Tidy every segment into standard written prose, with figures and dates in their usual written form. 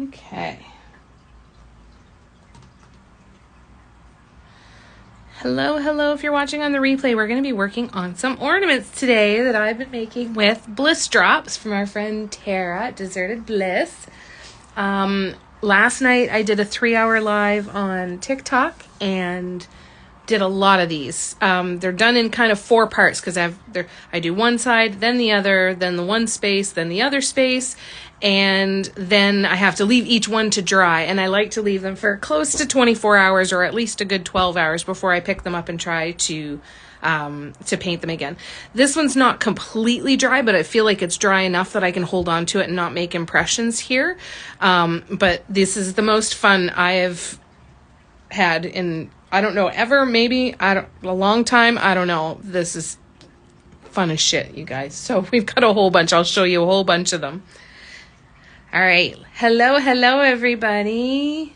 Okay. Hello, if you're watching on the replay, we're going to be working on some ornaments today that I've been making with bliss drops from our friend Tara at Deserted Bliss. Last night I did a 3-hour live on TikTok and did a lot of these. They're done in kind of 4 parts because I do one side, then the other, then the one space, then the other space, and then I have to leave each one to dry. And I like to leave them for close to 24 hours or at least a good 12 hours before I pick them up and try to paint them again. This one's not completely dry, but I feel like it's dry enough that I can hold on to it and not make impressions here. But this is the most fun I have had in, I don't know, ever, maybe, a long time. I don't know. This is fun as shit, you guys. So we've got a whole bunch. I'll show you a whole bunch of them. All right. Hello, everybody.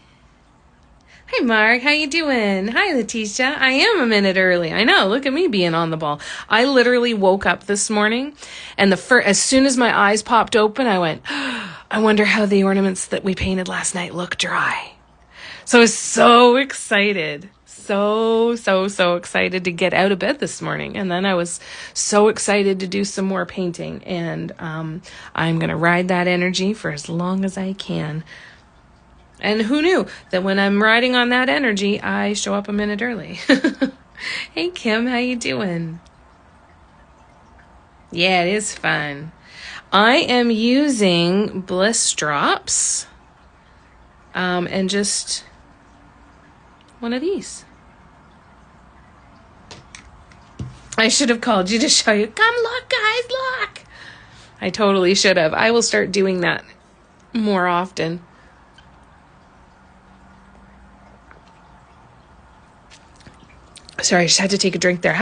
Hi, Mark. How you doing? Hi, Letitia. I am a minute early. I know. Look at me being on the ball. I literally woke up this morning, and as soon as my eyes popped open, I went, I wonder how the ornaments that we painted last night look dry. So I was so excited. So excited to get out of bed this morning. And then I was so excited to do some more painting. And I'm going to ride that energy for as long as I can. And who knew that when I'm riding on that energy, I show up a minute early. Hey, Kim, how you doing? Yeah, it is fun. I am using bliss drops and just one of these. I should have called you to show you. Come look, guys, look. I totally should have. I will start doing that more often. Sorry, I just had to take a drink there.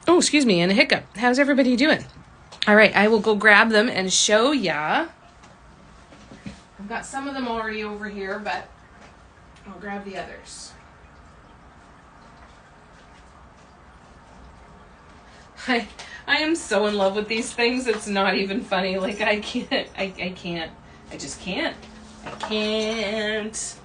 Oh, excuse me, and a hiccup. How's everybody doing? All right, I will go grab them and show ya. I've got some of them already over here, but I'll grab the others. I am so in love with these things. It's not even funny. Like, I can't. I just can't. I can't.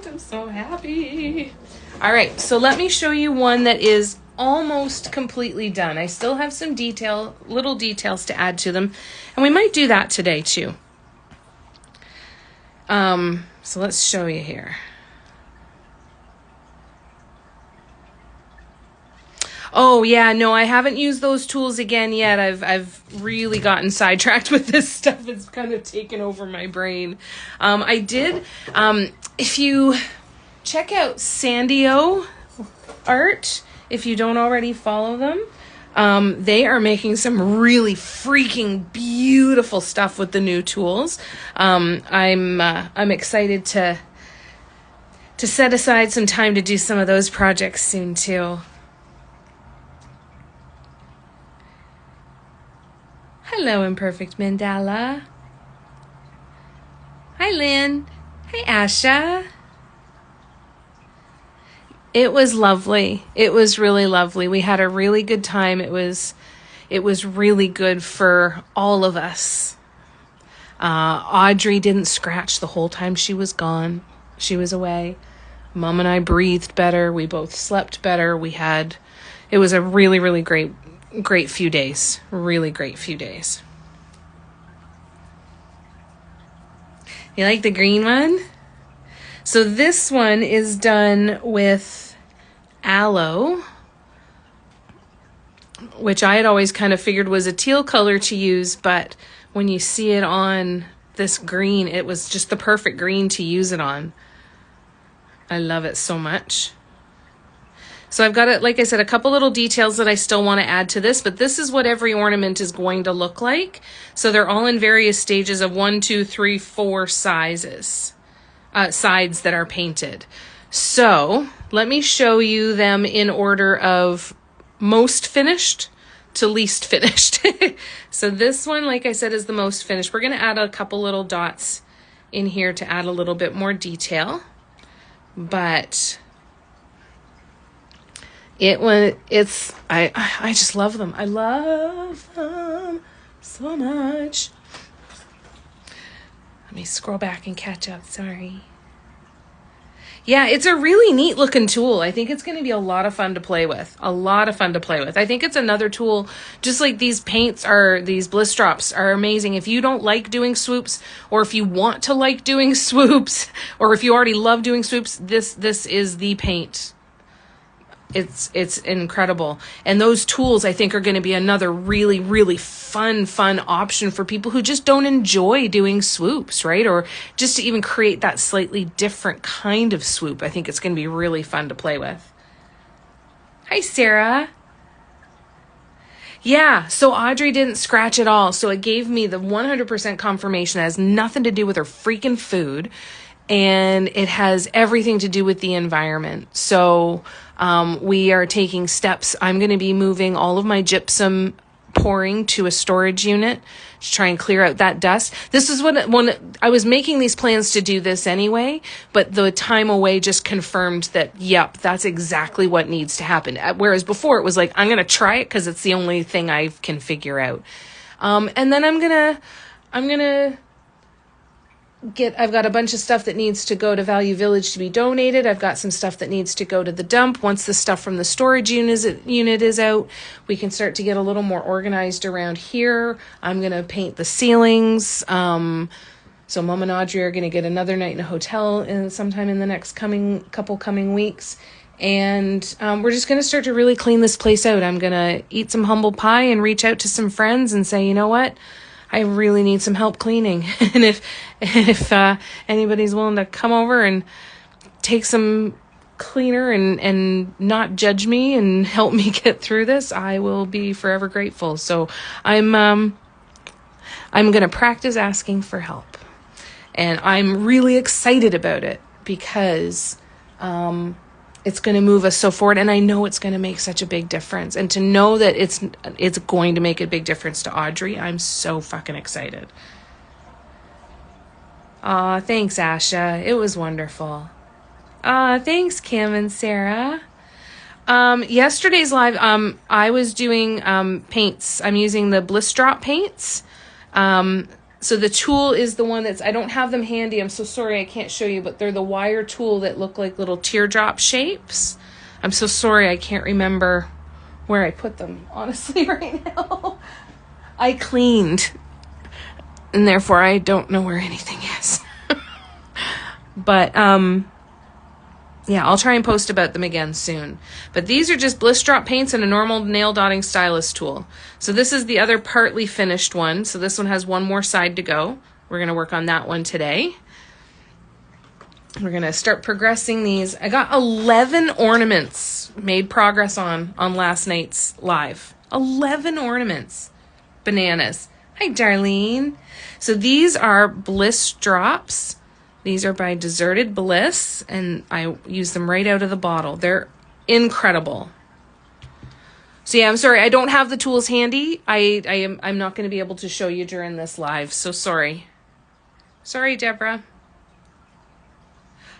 I'm so happy. All right, so let me show you one that is almost completely done. I still have some little details to add to them, and we might do that today too. So let's show you here. Oh yeah, no, I haven't used those tools again yet. I've really gotten sidetracked with this stuff. It's kind of taken over my brain. I did, if you check out Sandio Art, if you don't already follow them, they are making some really freaking beautiful stuff with the new tools. I'm excited to set aside some time to do some of those projects soon too. Hello, Imperfect Mandala. Hi, Lynn. Hi, Asha. It was lovely. It was really lovely. We had a really good time. It was really good for all of us. Audrey didn't scratch the whole time she was gone. She was away. Mom and I breathed better. We both slept better. It was a really, really great few days. Really great few days. You like the green one? So this one is done with aloe, which I had always kind of figured was a teal color to use, but when you see it on this green, it was just the perfect green to use it on. I love it so much. So I've got, like I said, a couple little details that I still want to add to this, but this is what every ornament is going to look like. So they're all in various stages of 1, 2, 3, 4 sides that are painted. So let me show you them in order of most finished to least finished. So this one, like I said, is the most finished. We're going to add a couple little dots in here to add a little bit more detail, but I just love them. I love them so much. Let me scroll back and catch up. Sorry. Yeah, it's a really neat looking tool. I think it's going to be a lot of fun to play with. A lot of fun to play with. I think it's another tool, just like these these bliss drops are amazing. If you don't like doing swoops, or if you want to like doing swoops, or if you already love doing swoops, this is the paint. It's incredible. And those tools, I think, are going to be another really, really fun option for people who just don't enjoy doing swoops, right? Or just to even create that slightly different kind of swoop. I think it's going to be really fun to play with. Hi, Sarah. Yeah, so Audrey didn't scratch at all. So it gave me the 100% confirmation. It has nothing to do with her freaking food. And it has everything to do with the environment. So we are taking steps. I'm going to be moving all of my gypsum pouring to a storage unit to try and clear out that dust. This is when I was making these plans to do this anyway, but the time away just confirmed that, yep, that's exactly what needs to happen. Whereas before it was like, I'm going to try it because it's the only thing I can figure out. And then I'm going to I've got a bunch of stuff that needs to go to Value Village to be donated. I've got some stuff that needs to go to the dump. Once the stuff from the storage unit is out, we can start to get a little more organized around here. I'm going to paint the ceilings. So Mom and Audrey are going to get another night in a hotel sometime in the next couple coming weeks. And we're just going to start to really clean this place out. I'm going to eat some humble pie and reach out to some friends and say, you know what? I really need some help cleaning. And if anybody's willing to come over and take some cleaner and not judge me and help me get through this, I will be forever grateful. So I'm going to practice asking for help. And I'm really excited about it because it's going to move us so forward, and I know it's going to make such a big difference. And to know that it's going to make a big difference to Audrey, I'm so fucking excited. Aw, thanks, Asha. It was wonderful. Thanks, Kim and Sarah. Yesterday's live, I was doing paints. I'm using the Bliss Drop paints. So the tool is the one I don't have them handy. I'm so sorry I can't show you, but they're the wire tool that look like little teardrop shapes. I'm so sorry I can't remember where I put them, honestly, right now. I cleaned, and therefore I don't know where anything is. But, yeah, I'll try and post about them again soon. But these are just Bliss Drop paints and a normal nail dotting stylus tool. So this is the other partly finished one. So this one has one more side to go. We're going to work on that one today. We're going to start progressing these. I got 11 ornaments made progress on last night's live. 11 ornaments. Bananas. Hi, Darlene. So these are Bliss Drops. These are by Deserted Bliss, and I use them right out of the bottle. They're incredible. So yeah, I'm sorry, I don't have the tools handy. I'm not going to be able to show you during this live, so sorry. Sorry, Deborah.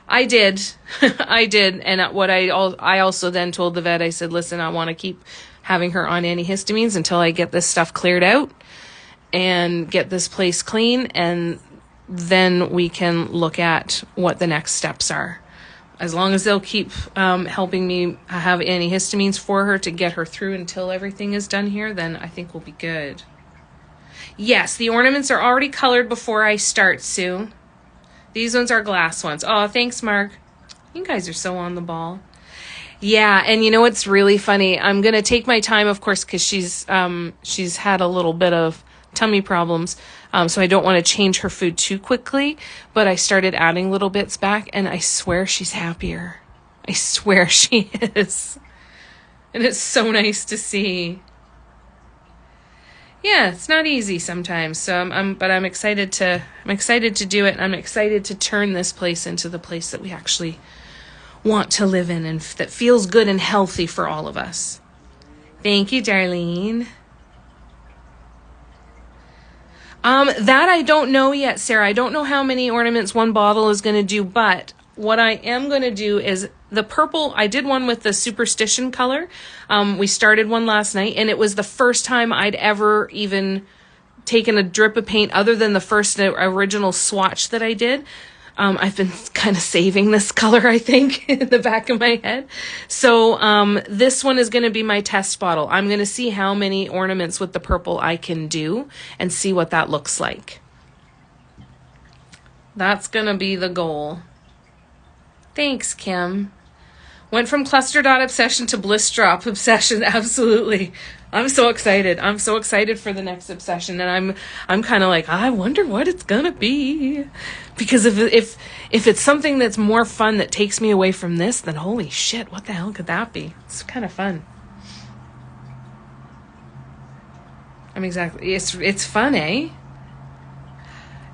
I did. I did, and what I also then told the vet, I said, listen, I want to keep having her on antihistamines until I get this stuff cleared out and get this place clean, and then we can look at what the next steps are. As long as they'll keep helping me have antihistamines for her to get her through until everything is done here, then I think we'll be good. Yes, the ornaments are already colored before I start, Sue. These ones are glass ones. Oh, thanks, Mark. You guys are so on the ball. Yeah, and you know what's really funny? I'm going to take my time, of course, because she's had a little bit of tummy problems. So I don't want to change her food too quickly, but I started adding little bits back, and I swear she's happier. I swear she is. And it's so nice to see. Yeah, it's not easy sometimes. So I'm excited to do it, and I'm excited to turn this place into the place that we actually want to live in and that feels good and healthy for all of us. Thank you, Darlene. That I don't know yet, Sarah. I don't know how many ornaments one bottle is going to do, but what I am going to do is the purple, I did one with the superstition color. We started one last night, and it was the first time I'd ever even taken a drip of paint other than the first original swatch that I did. I've been kind of saving this color, I think, in the back of my head. So this one is going to be my test bottle. I'm going to see how many ornaments with the purple I can do and see what that looks like. That's going to be the goal. Thanks, Kim. Went from cluster dot obsession to bliss drop obsession. Absolutely. I'm so excited. I'm so excited for the next obsession, and I'm kind of like, I wonder what it's gonna be, because if it's something that's more fun that takes me away from this, then holy shit, what the hell could that be? It's kind of fun. It's fun, eh?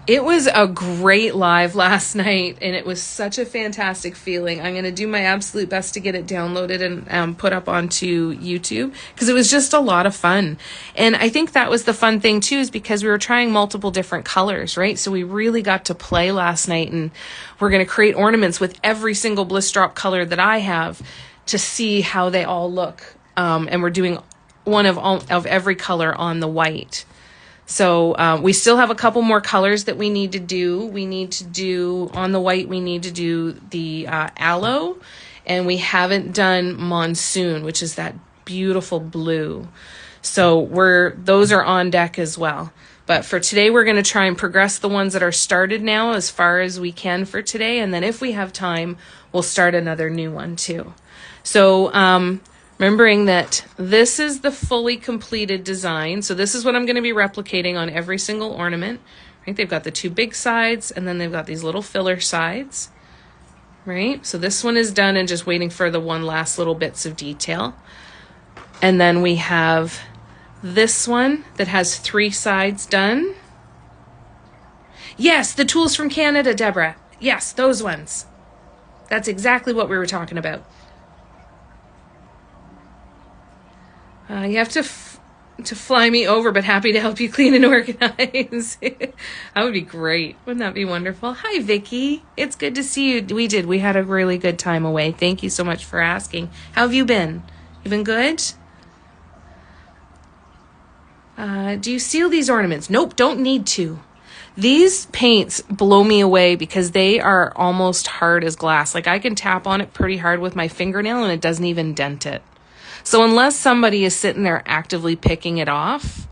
It was a great live last night, and it was such a fantastic feeling. I'm going to do my absolute best to get it downloaded and put up onto YouTube, because it was just a lot of fun. And I think that was the fun thing too, is because we were trying multiple different colors, right? So we really got to play last night, and we're going to create ornaments with every single bliss drop color that I have to see how they all look. And we're doing one of every color on the white. So we still have a couple more colors that we need to do. We need to do, on the white, we need to do the aloe, and we haven't done monsoon, which is that beautiful blue. So those are on deck as well. But for today, we're going to try and progress the ones that are started now as far as we can for today. And then if we have time, we'll start another new one too. So remembering that this is the fully completed design. So this is what I'm going to be replicating on every single ornament. Right? They've got the two big sides, and then they've got these little filler sides. Right? So this one is done and just waiting for the one last little bits of detail. And then we have this one that has 3 sides done. Yes, the tools from Canada, Deborah. Yes, those ones. That's exactly what we were talking about. You have to fly me over, but happy to help you clean and organize. That would be great. Wouldn't that be wonderful? Hi, Vicky. It's good to see you. We had a really good time away. Thank you so much for asking. How have you been? You been good? Do you seal these ornaments? Nope, don't need to. These paints blow me away because they are almost hard as glass. Like, I can tap on it pretty hard with my fingernail and it doesn't even dent it. So unless somebody is sitting there actively picking it off,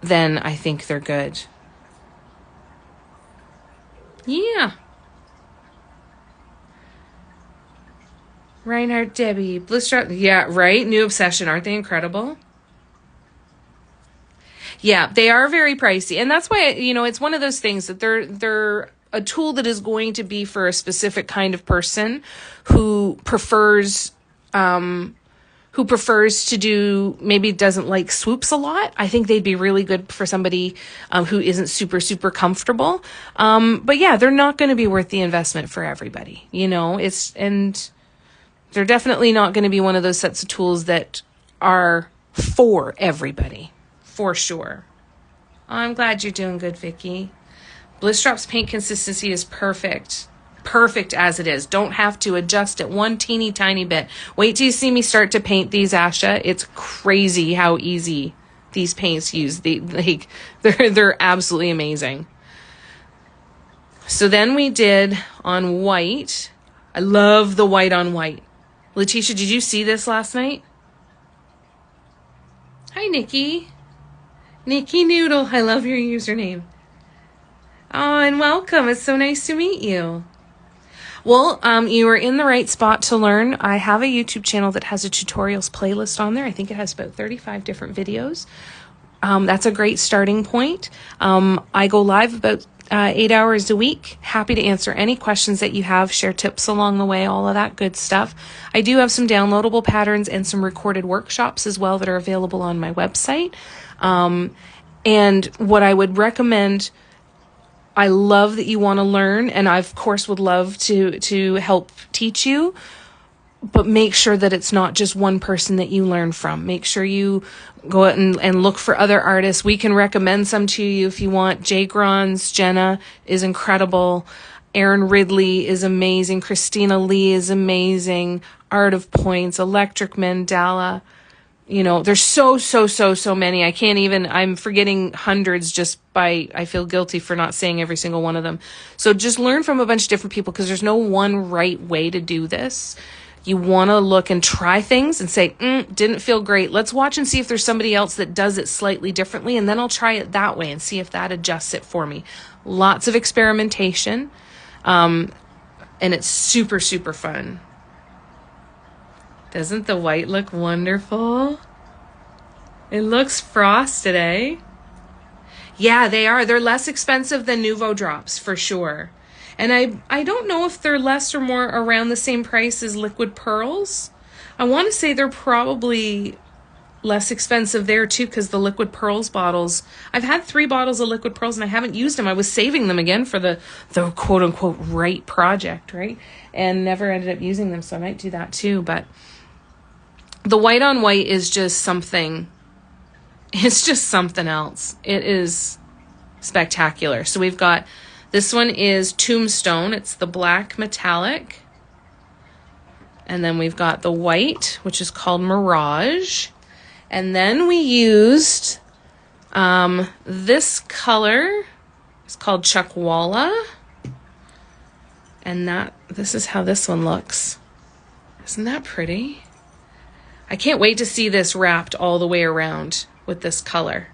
then I think they're good. Yeah. Reinhardt, Debbie, Blister. Yeah, right? New obsession. Aren't they incredible? Yeah, they are very pricey. And that's why, it's one of those things that they're a tool that is going to be for a specific kind of person who prefers to do, maybe doesn't like swoops a lot. I think they'd be really good for somebody who isn't super, super comfortable. But yeah, they're not going to be worth the investment for everybody. And they're definitely not going to be one of those sets of tools that are for everybody, for sure. I'm glad you're doing good, Vicky. Bliss Drop's paint consistency is perfect. Perfect as it is. Don't have to adjust it one teeny tiny bit. Wait till you see me start to paint these, Asha. It's crazy how easy these paints use. They're absolutely amazing. So then we did on white. I love the white on white. Letitia, did you see this last night? Hi, Nikki. Nikki Noodle. I love your username. Oh, and welcome. It's so nice to meet you. Well, you are in the right spot to learn. I have a YouTube channel that has a tutorials playlist on there. I think it has about 35 different videos. That's a great starting point. I go live about 8 hours a week. Happy to answer any questions that you have, share tips along the way, all of that good stuff. I do have some downloadable patterns and some recorded workshops as well that are available on my website. And what I would recommend, I love that you want to learn, and I, of course, would love to help teach you, but make sure that it's not just one person that you learn from. Make sure you go out and look for other artists. We can recommend some to you if you want. Jay Gron's Jenna is incredible. Erin Ridley is amazing. Christina Lee is amazing. Art of Points, Electric Mandala. You know, there's so many. I can't even, I'm forgetting hundreds just by, I feel guilty for not saying every single one of them. So just learn from a bunch of different people, because there's no one right way to do this. You want to look and try things and say, didn't feel great. Let's watch and see if there's somebody else that does it slightly differently. And then I'll try it that way and see if that adjusts it for me. Lots of experimentation. And it's super fun. Doesn't the white look wonderful? It looks frosted, eh? Yeah, they are. They're less expensive than Nuvo drops, for sure. And I don't know if they're less or more around the same price as liquid pearls. I want to say they're probably less expensive there too, because the liquid pearls bottles, I've had 3 bottles of liquid pearls and I haven't used them. I was saving them again for the quote unquote right project, right? And never ended up using them, so I might do that too. But the white on white is just something. It's just something else. It is spectacular. So we've got, this one is Tombstone. It's the black metallic. And then we've got the white, which is called Mirage. And then we used this color. It's called Chuckwalla. And this is how this one looks. Isn't that pretty? I can't wait to see this wrapped all the way around with this color.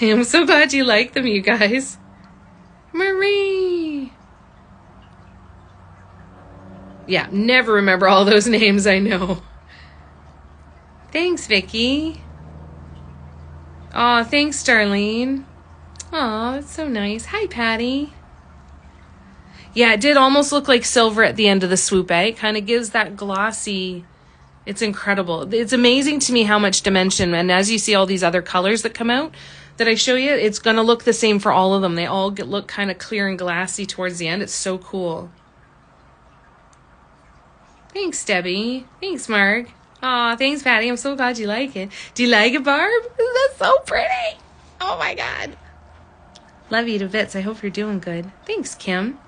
I'm so glad you like them, you guys. Marie. Yeah, never remember all those names, I know. Thanks, Vicky. Aw, thanks, Darlene. Aw, that's so nice. Hi, Patty. Yeah, it did almost look like silver at the end of the swoop, eh? It kind of gives that glossy, it's incredible. It's amazing to me how much dimension, and as you see all these other colors that come out that I show you, it's going to look the same for all of them. They all look kind of clear and glassy towards the end. It's so cool. Thanks, Debbie. Thanks, Mark. Aw, thanks, Patty. I'm so glad you like it. Do you like it, Barb? That's so pretty. Oh, my God. Love you to bits. I hope you're doing good. Thanks, Kim.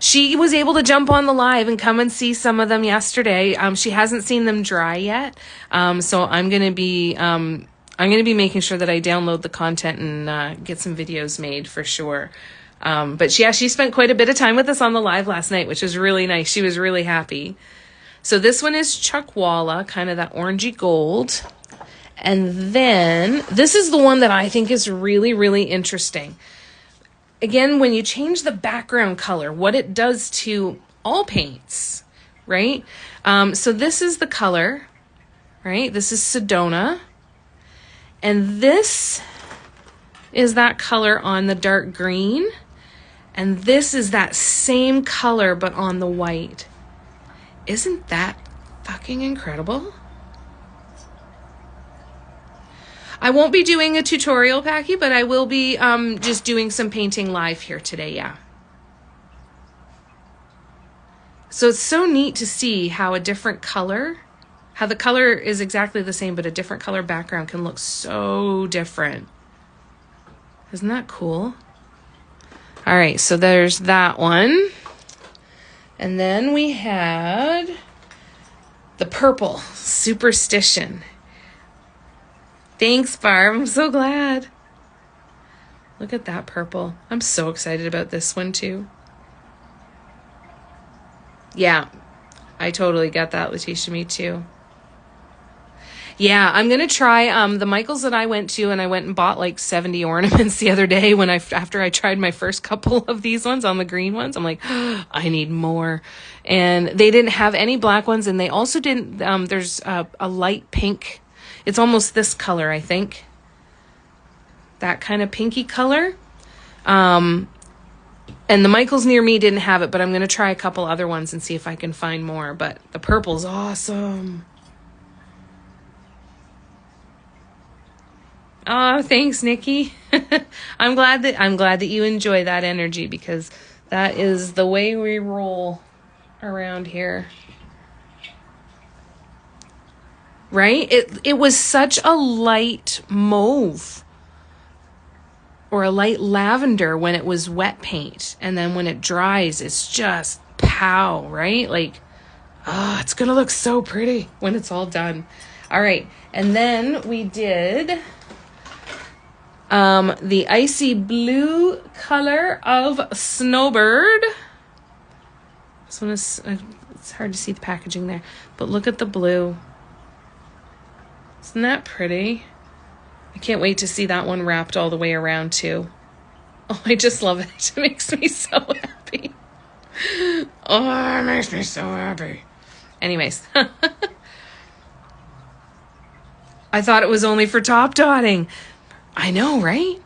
She was able to jump on the live and come and see some of them yesterday. She hasn't seen them dry yet. So I'm going to be making sure that I download the content and get some videos made for sure. But yeah, she spent quite a bit of time with us on the live last night, which was really nice. She was really happy. So this one is Chuckwalla, kind of that orangey gold. And then this is the one that I think is really, really interesting. Again, when you change the background color, what it does to all paints, right? So this is the color, right? This is Sedona. And this is that color on the dark green. And this is that same color, but on the white. Isn't that fucking incredible? I won't be doing a tutorial, Packy, but I will be just doing some painting live here today, yeah. So it's so neat to see how a different color, how the color is exactly the same, but a different color background can look so different. Isn't that cool? All right, so there's that one. And then we had the purple, Superstition. Thanks, Barb. I'm so glad. Look at that purple. I'm so excited about this one, too. Yeah, I totally get that, Letitia. Me, too. Yeah, I'm going to try the Michaels that I went to, and I went and bought like 70 ornaments the other day after I tried my first couple of these ones on the green ones. I'm like, I need more. And they didn't have any black ones, and they also didn't, there's a light pink. It's almost this color, I think. That kind of pinky color. And the Michaels near me didn't have it, but I'm going to try a couple other ones and see if I can find more. But the purple's awesome. Oh, thanks, Nikki. I'm glad that you enjoy that energy, because that is the way we roll around here. Right? It was such a light mauve. or a light lavender when it was wet paint. And then when it dries, it's just pow, right? Like, oh, it's going to look so pretty when it's all done. All right. And then we did the icy blue color of Snowbird. This one is, it's hard to see the packaging there, but look at the blue. Isn't that pretty? I can't wait to see that one wrapped all the way around too. Oh, I just love it. It makes me so happy. Oh, it makes me so happy. Anyways. I thought it was only for top dotting. I know, right?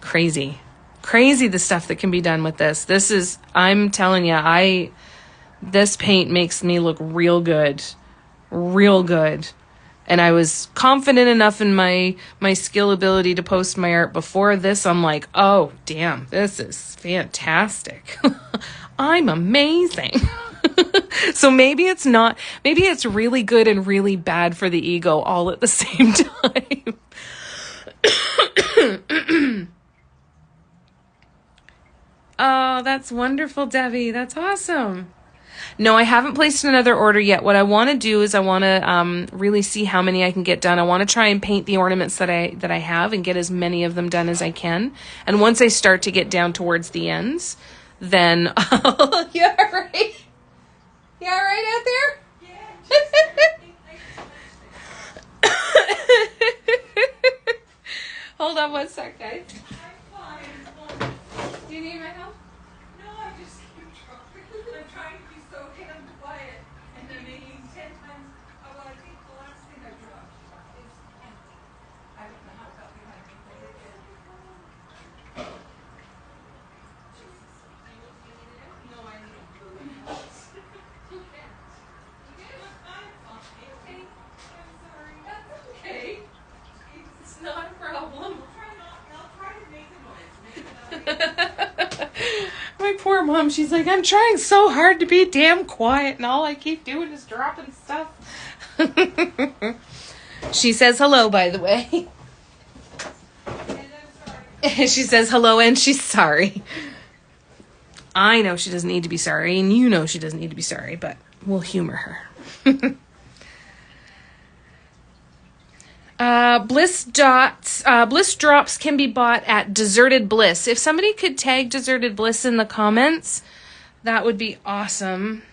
Crazy. Crazy the stuff that can be done with this. This is, I'm telling you, this paint makes me look real good. Real good. And I was confident enough in my skill ability to post my art before this. I'm like, oh, damn, this is fantastic. I'm amazing. So maybe it's not, maybe it's really good and really bad for the ego all at the same time. Oh, that's wonderful, Debbie. That's awesome. No, I haven't placed another order yet. What I want to do is I want to really see how many I can get done. I want to try and paint the ornaments that I have and get as many of them done as I can. And once I start to get down towards the ends, then yeah, right. Yeah, right out there. Yeah. Hold on one sec, guys. I'm fine. Do you need my help? No, I just keep dropping. I'm trying to be so damn quiet, and I'm making 10 times. Oh, well, I think the last thing I dropped is empty. I don't know how it got behind me, but it did. Jesus. No, I need a blue house. You can't. You get it? I'm fine. Okay. I'm sorry. That's okay. It's not a problem. I'll try to make a noise. My poor mom, she's like, I'm trying so hard to be damn quiet and all I keep doing is dropping stuff. She says hello, by the way. And I'm sorry. She says hello and she's sorry. I know she doesn't need to be sorry and you know she doesn't need to be sorry, but we'll humor her. Bliss drops can be bought at Deserted Bliss. If somebody could tag Deserted Bliss in the comments, that would be awesome.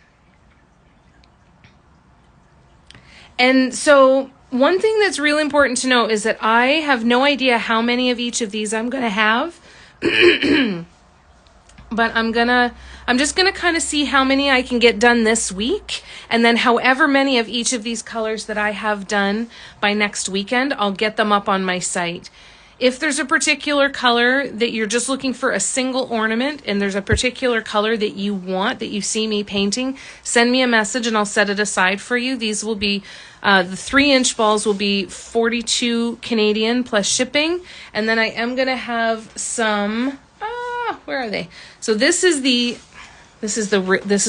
And so one thing that's really important to know is that I have no idea how many of each of these I'm going to have. But I'm just going to kind of see how many I can get done this week. And then however many of each of these colors that I have done by next weekend, I'll get them up on my site. If there's a particular color that you're just looking for a single ornament and there's a particular color that you want, that you see me painting, send me a message and I'll set it aside for you. These will be, the 3-inch balls will be 42 Canadian plus shipping. And then I am going to have some... where are they? So this is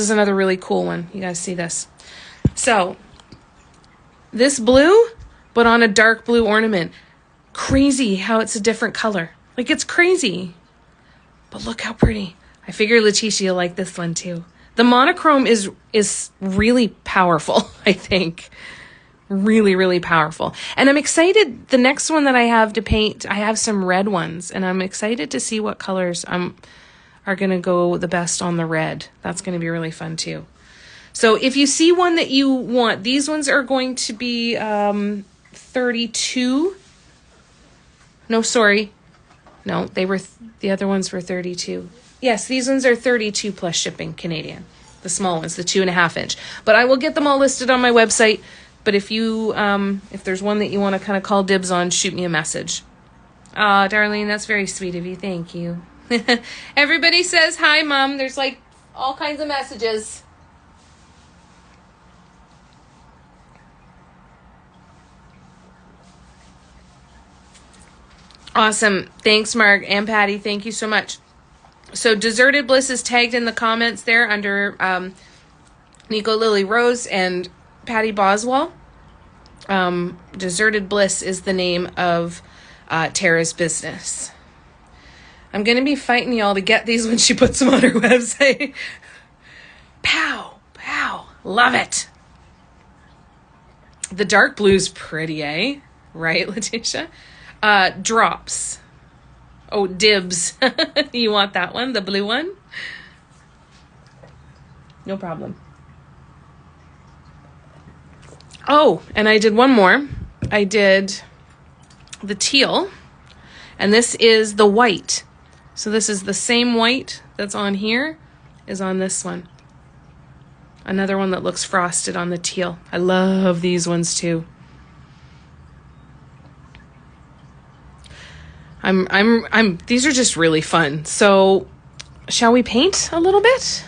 another really cool one. You guys see this? So this blue, but on a dark blue ornament. Crazy how it's a different color. Like, it's crazy. But look how pretty. I figure Letitia will like this one too. The monochrome is really powerful, I think. Really, really powerful. And I'm excited. The next one that I have to paint, I have some red ones, and I'm excited to see what colors are going to go the best on the red. That's going to be really fun too. So if you see one that you want, these ones are going to be 32. No, sorry. No, the other ones were 32. Yes, these ones are 32 plus shipping Canadian. The small ones, the 2.5 inch. But I will get them all listed on my website. But if you, if there's one that you want to kind of call dibs on, shoot me a message. Aw, Darlene, that's very sweet of you. Thank you. Everybody says hi, Mom. There's like all kinds of messages. Awesome. Thanks, Mark and Patty. Thank you so much. So Deserted Bliss is tagged in the comments there under Nico Lily Rose and Patty Boswell. Deserted Bliss is the name of Tara's business. I'm going to be fighting y'all to get these when she puts them on her website. Pow, pow. Love it. The dark blue's pretty, eh? Right, Letitia? Drops. Oh, dibs. You want that one, the blue one? No problem. Oh, and I did one more. I did the teal, and this is the white. So this is the same white that's on here is on this one. Another one that looks frosted on the teal. I love these ones too. These are just really fun. So, shall we paint a little bit?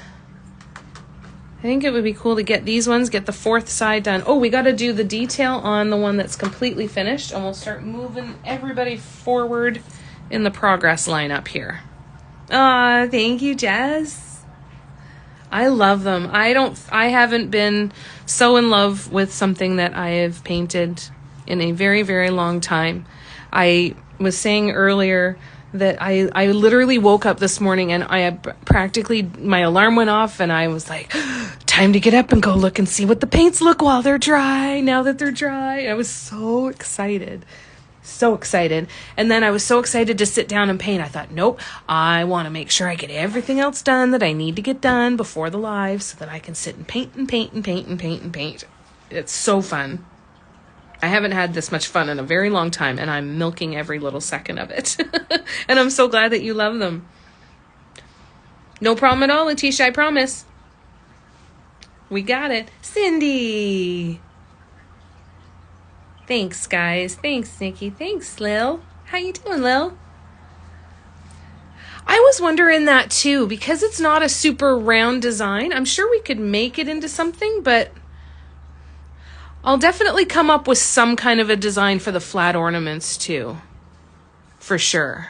I think it would be cool to get these ones, get the fourth side done. Oh, we got to do the detail on the one that's completely finished, and we'll start moving everybody forward in the progress line up here. Aw, thank you, Jess. I love them. I haven't been so in love with something that I have painted in a very, very long time. I was saying earlier that I literally woke up this morning and I had practically, my alarm went off and I was like, time to get up and go look and see what the paints look while they're dry, now that they're dry. I was so excited. So excited. And then I was so excited to sit down and paint. I thought, nope, I want to make sure I get everything else done that I need to get done before the live so that I can sit and paint and paint and paint and paint and paint. It's so fun. I haven't had this much fun in a very long time, and I'm milking every little second of it. And I'm so glad that you love them. No problem at all, Letitia, I promise. We got it. Cindy! Thanks, guys. Thanks, Nikki. Thanks, Lil. How you doing, Lil? I was wondering that, too, because it's not a super round design. I'm sure we could make it into something, but I'll definitely come up with some kind of a design for the flat ornaments too. For sure.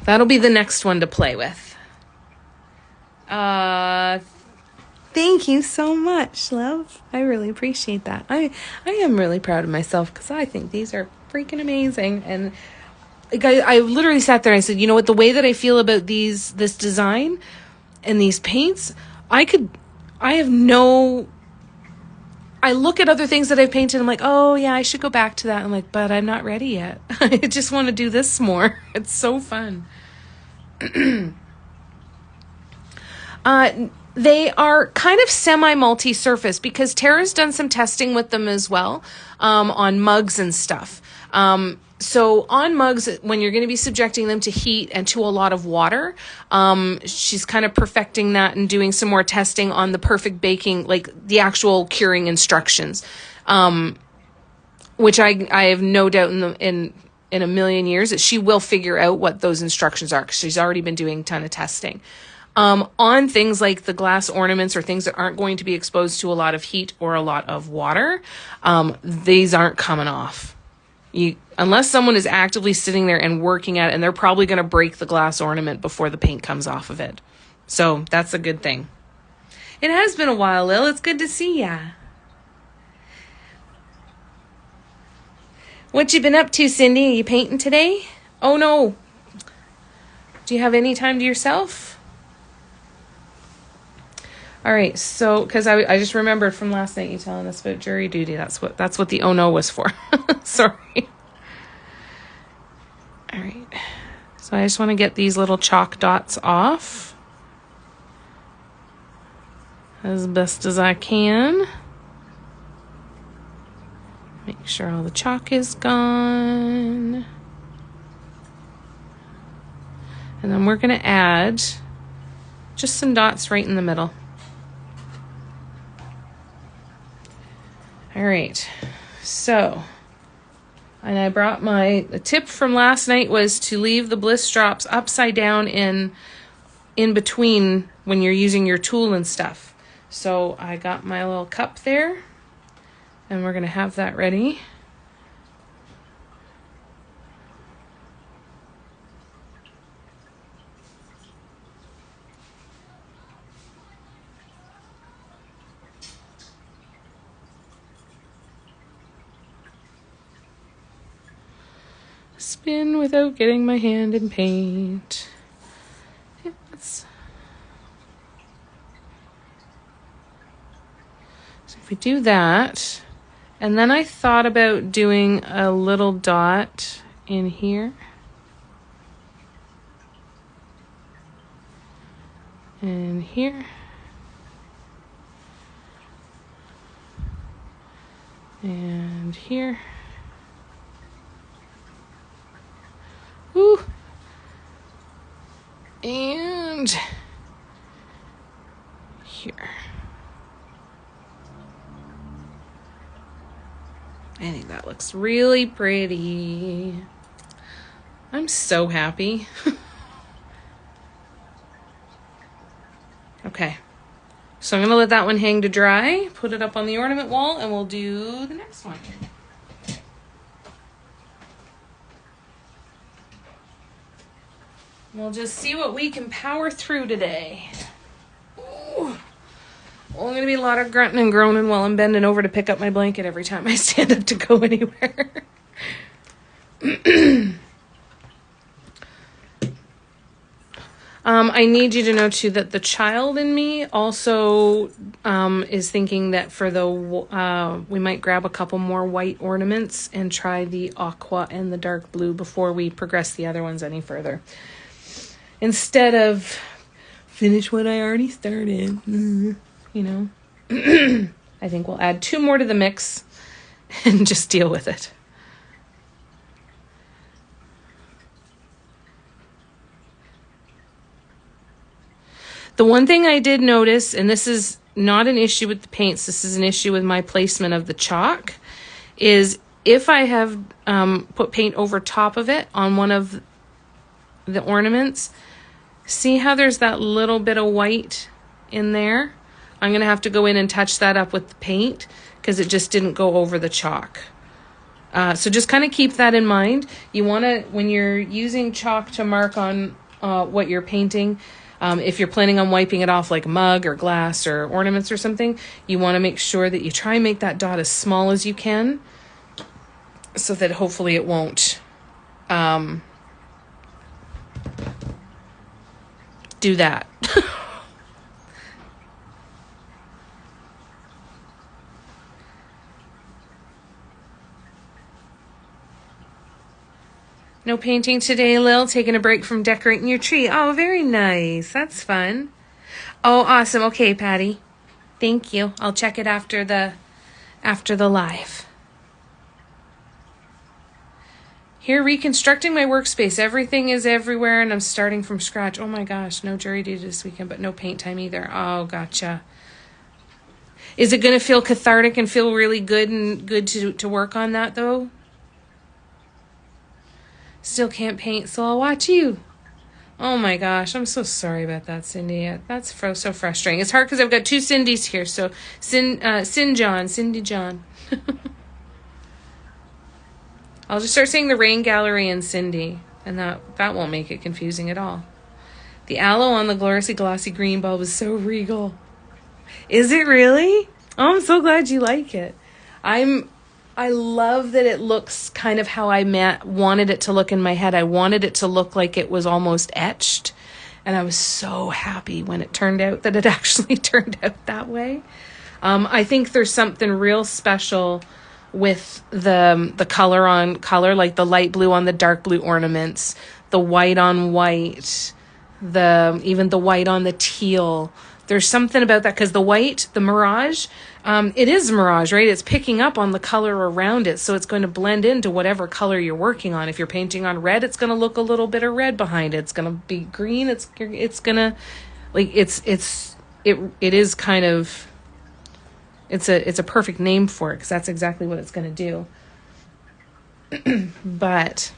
That'll be the next one to play with. Thank you so much, love. I really appreciate that. I am really proud of myself because I think these are freaking amazing. And like I literally sat there and I said, you know what, the way that I feel about this design and these paints, I look at other things that I've painted. I'm like, oh yeah, I should go back to that. I'm like, but I'm not ready yet. I just want to do this more. It's so fun. They are kind of semi-multi-surface because Tara's done some testing with them as well, on mugs and stuff. So on mugs, when you're going to be subjecting them to heat and to a lot of water, she's kind of perfecting that and doing some more testing on the perfect baking, like the actual curing instructions, which I have no doubt in a million years that she will figure out what those instructions are because she's already been doing a ton of testing. On things like the glass ornaments or things that aren't going to be exposed to a lot of heat or a lot of water, these aren't coming off. Unless someone is actively sitting there and working at it, and they're probably going to break the glass ornament before the paint comes off of it. So that's a good thing. It has been a while, Lil. It's good to see ya. What you been up to, Cindy? Are you painting today? Oh, no. Do you have any time to yourself? All right, so because I just remembered from last night you telling us about jury duty. That's what the oh no was for. Sorry. All right, so I just want to get these little chalk dots off as best as I can. Make sure all the chalk is gone, and then we're going to add just some dots right in the middle. All right, so, and I brought the tip from last night was to leave the bliss drops upside down in between when you're using your tool and stuff. So I got my little cup there, and we're gonna have that ready. Spin without getting my hand in paint. Yes. So if we do that, and then I thought about doing a little dot in here. And here. And here. Ooh. And here. I think that looks really pretty. I'm so happy. Okay. So I'm going to let that one hang to dry, put it up on the ornament wall, and we'll do the next one. We'll just see what we can power through today. Ooh. Well, I'm going to be a lot of grunting and groaning while I'm bending over to pick up my blanket every time I stand up to go anywhere. I need you to know, too, that the child in me also is thinking that for the we might grab a couple more white ornaments and try the aqua and the dark blue before we progress the other ones any further. Instead of finish what I already started, you know. I think we'll add 2 more to the mix and just deal with it. The one thing I did notice, and this is not an issue with the paints, this is an issue with my placement of the chalk, is if I have put paint over top of it on one of the ornaments, see how there's that little bit of white in there? I'm going to have to go in and touch that up with the paint because it just didn't go over the chalk. So just kind of keep that in mind. You want to, when you're using chalk to mark on what you're painting, if you're planning on wiping it off like a mug or glass or ornaments or something, you want to make sure that you try and make that dot as small as you can so that hopefully it won't do that. No painting today, Lil. Taking a break from decorating your tree. Oh, very nice. That's fun. Oh, awesome. Okay, Patty. Thank you. I'll check it after the live. Here, reconstructing my workspace. Everything is everywhere, and I'm starting from scratch. Oh my gosh, no jury duty this weekend, but no paint time either. Oh, gotcha. Is it going to feel cathartic and feel really good and good to work on that, though? Still can't paint, so I'll watch you. Oh my gosh, I'm so sorry about that, Cindy. That's so frustrating. It's hard because I've got 2 Cindys here. So Cindy John. I'll just start saying the Rain Gallery and Cindy, and that won't make it confusing at all. The aloe on the gloriously glossy green bulb is so regal. Is it really? Oh, I'm so glad you like it. I love that it looks kind of how I wanted it to look in my head. I wanted it to look like it was almost etched. And I was so happy when it turned out that it actually turned out that way. I think there's something real special with the color on color, like the light blue on the dark blue ornaments, the white on white, even the white on the teal. There's something about that because the white, the mirage, it is mirage, right? It's picking up on the color around it, so it's going to blend into whatever color you're working on. If you're painting on red, it's going to look a little bit of red behind it. It's going to be green. It's going to, like, it is kind of, it's a perfect name for it because that's exactly what it's going to do. But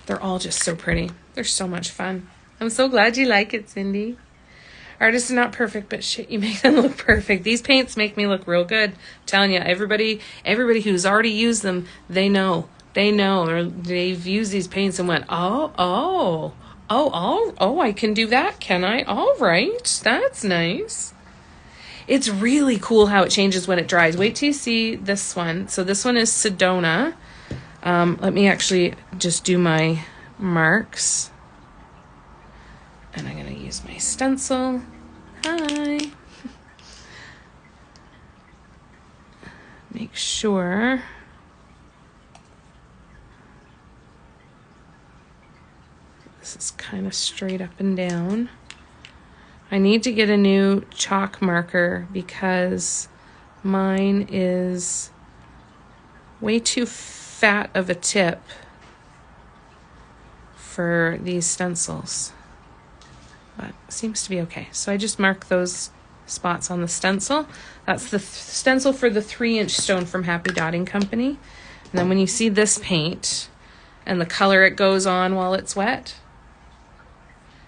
they're all just so pretty. They're so much fun. I'm so glad you like it, Cindy. Artists are not perfect, but shit, you make them look perfect. These paints make me look real good. I'm telling you, everybody who's already used them, they know, or they've used these paints and went, oh, I can do that, can I? All right, that's nice. It's really cool how it changes when it dries. Wait till you see this one. So this one is Sedona. Let me actually just do my marks. And I'm going to use my stencil. Hi. Make sure this is kind of straight up and down. I need to get a new chalk marker because mine is way too fat of a tip for these stencils. But it seems to be okay. So I just mark those spots on the stencil. That's the stencil for the 3-inch stone from Happy Dotting Company. And then when you see this paint and the color it goes on while it's wet,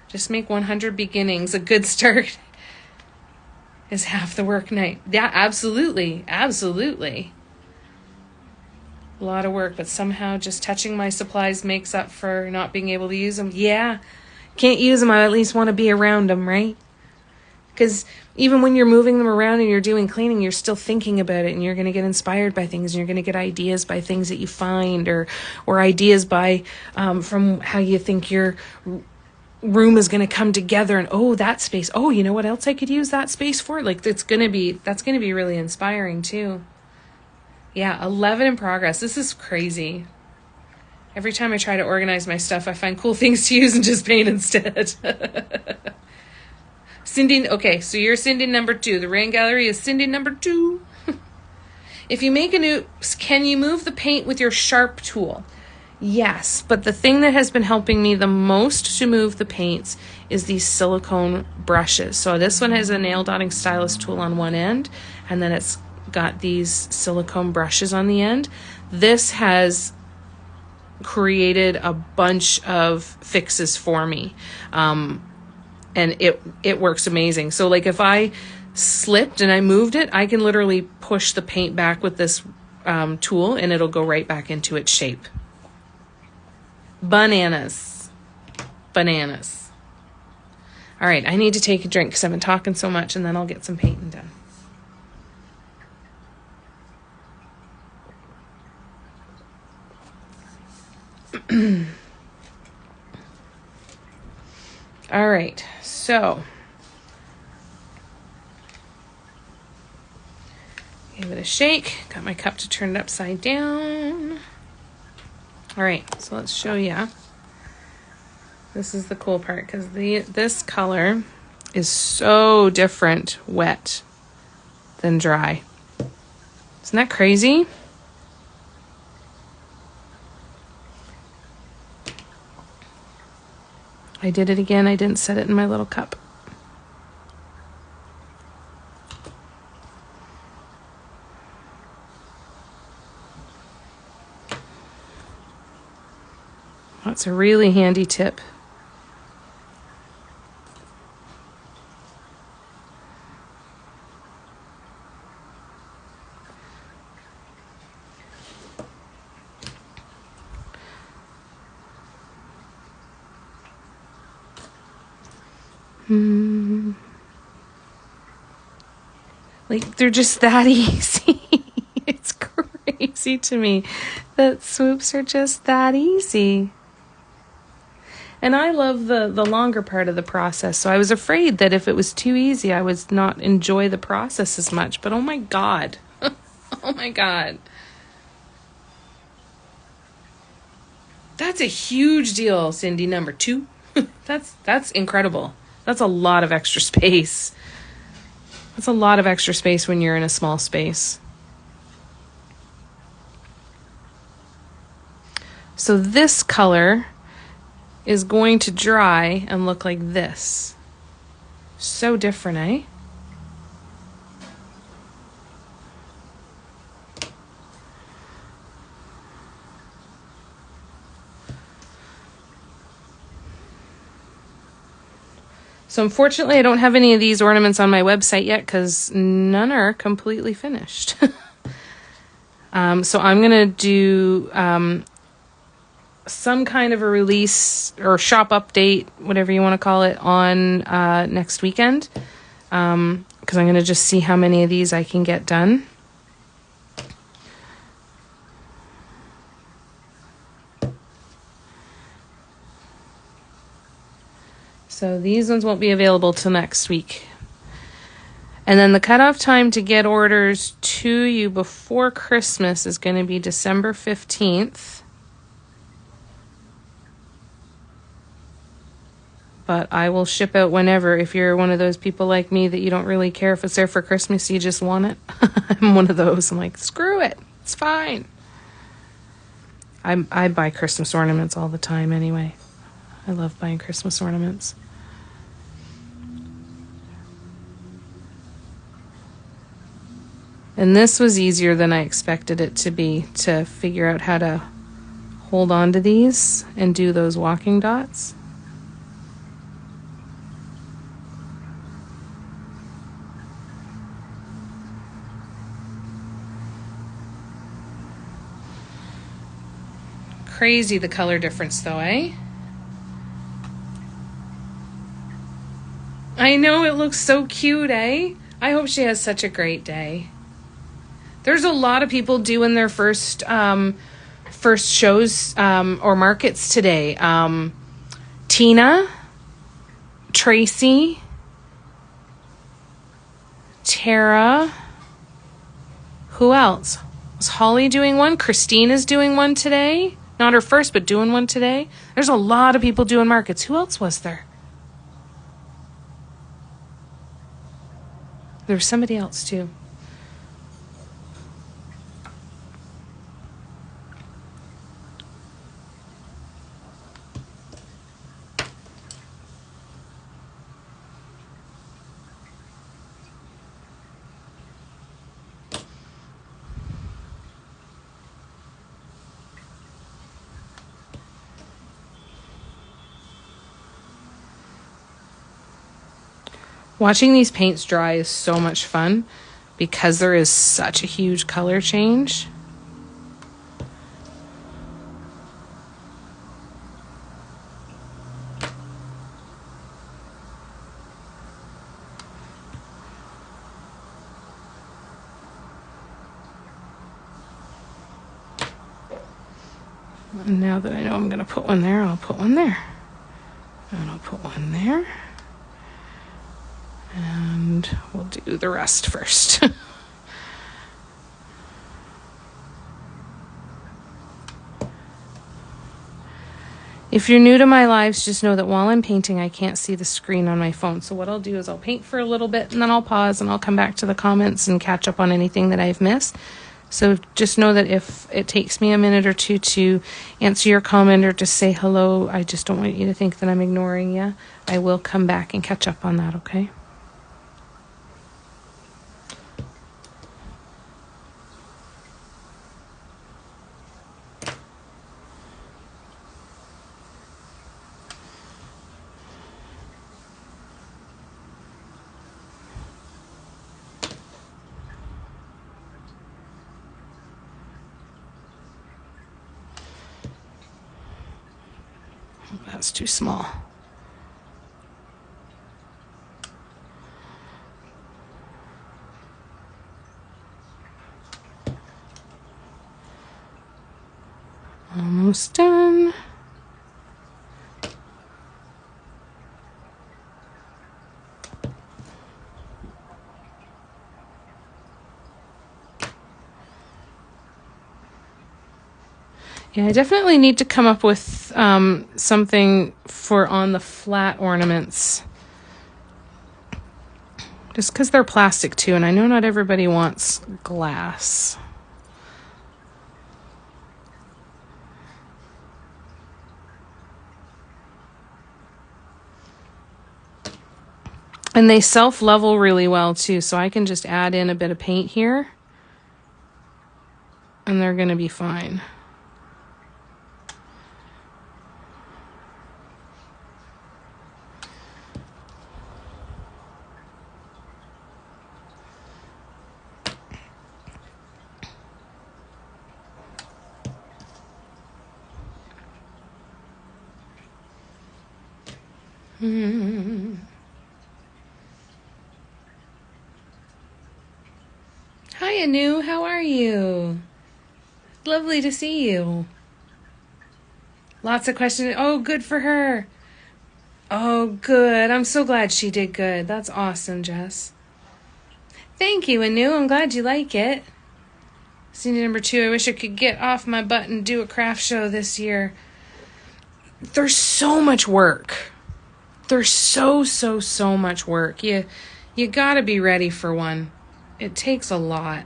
just make 100 beginnings. A good start is half the work night. Yeah, absolutely. Absolutely. A lot of work, but somehow just touching my supplies makes up for not being able to use them. Yeah. Can't use them, I at least want to be around them, right? Because even when you're moving them around and you're doing cleaning, you're still thinking about it, and you're going to get inspired by things, and you're going to get ideas by things that you find, or ideas by from how you think your room is going to come together, and oh, that space, oh, you know what else I could use that space for? Like that's going to be really inspiring too. Yeah, 11 in progress. This is crazy. Every time I try to organize my stuff, I find cool things to use and just paint instead. Cindy, okay, so you're Cindy number 2. The Rain Gallery is Cindy number 2. If you make an oops, can you move the paint with your sharp tool? Yes, but the thing that has been helping me the most to move the paints is these silicone brushes. So this one has a nail dotting stylus tool on one end, and then it's got these silicone brushes on the end. This has created a bunch of fixes for me, and it works amazing. So like if I slipped and I moved it, I can literally push the paint back with this tool and it'll go right back into its shape. Bananas. Bananas. All right, I need to take a drink because I've been talking so much, and then I'll get some painting done. All right, so give it a shake. Got my cup to turn it upside down. All right, so let's show you. This is the cool part because this color is so different wet than dry. Isn't that crazy? I did it again. I didn't set it in my little cup. That's a really handy tip. Like, they're just that easy. It's crazy to me that swoops are just that easy. And I love the longer part of the process. So I was afraid that if it was too easy, I would not enjoy the process as much. But oh my God. Oh my God. That's a huge deal, Cindy number 2. That's incredible. That's a lot of extra space. That's a lot of extra space when you're in a small space. So this color is going to dry and look like this. So different, eh? So unfortunately, I don't have any of these ornaments on my website yet because none are completely finished. So I'm going to do some kind of a release or shop update, whatever you want to call it, on next weekend. Because I'm going to just see how many of these I can get done. So these ones won't be available till next week. And then the cutoff time to get orders to you before Christmas is going to be December 15th. But I will ship out whenever. If you're one of those people like me that you don't really care if it's there for Christmas, you just want it. I'm one of those. I'm like, screw it. It's fine. I buy Christmas ornaments all the time anyway. I love buying Christmas ornaments. And this was easier than I expected it to be, to figure out how to hold on to these and do those walking dots. Crazy the color difference though, eh? I know, it looks so cute, eh? I hope she has such a great day. There's a lot of people doing their first shows or markets today. Tina, Tracy, Tara. Who else? Was Holly doing one? Christine is doing one today. Not her first, but doing one today. There's a lot of people doing markets. Who else was there? There was somebody else too. Watching these paints dry is so much fun because there is such a huge color change. And now that I know I'm going to put one there, I'll put one there. And I'll put one there. And we'll do the rest first. If you're new to my lives, just know that while I'm painting, I can't see the screen on my phone. So what I'll do is I'll paint for a little bit and then I'll pause and I'll come back to the comments and catch up on anything that I've missed. So just know that if it takes me a minute or two to answer your comment or just say hello, I just don't want you to think that I'm ignoring you. I will come back and catch up on that, okay? That's too small. Almost done. Yeah, I definitely need to come up with something for on the flat ornaments. Just because they're plastic too, and I know not everybody wants glass. And they self-level really well too, so I can just add in a bit of paint here and they're going to be fine. Hi, Anu. How are you? Lovely to see you. Lots of questions. Oh, good for her. Oh, good. I'm so glad she did good. That's awesome, Jess. Thank you, Anu. I'm glad you like it. Senior number 2, I wish I could get off my butt and do a craft show this year. There's so much work. There's so much work. You gotta be ready for one. It takes a lot.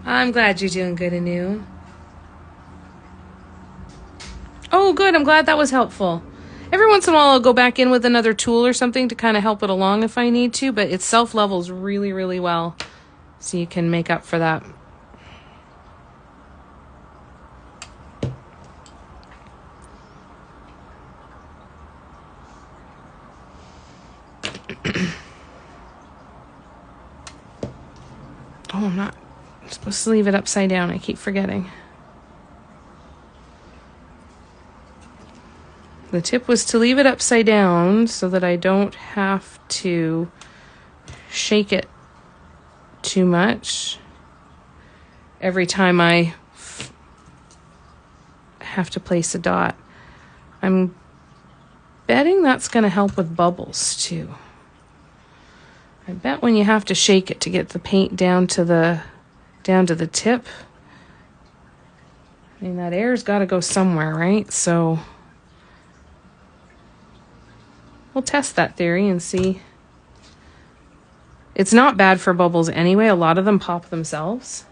I'm glad you're doing good, Anu. Oh, good. I'm glad that was helpful. Every once in a while, I'll go back in with another tool or something to kind of help it along if I need to, but it self-levels really well, so you can make up for that. Oh, I'm supposed to leave it upside down. I keep forgetting. The tip was to leave it upside down so that I don't have to shake it too much every time I have to place a dot. I'm betting that's going to help with bubbles too. I bet when you have to shake it to get the paint down to the tip, I mean, that air's got to go somewhere, right? So we'll test that theory and see. It's not bad for bubbles anyway. A lot of them pop themselves.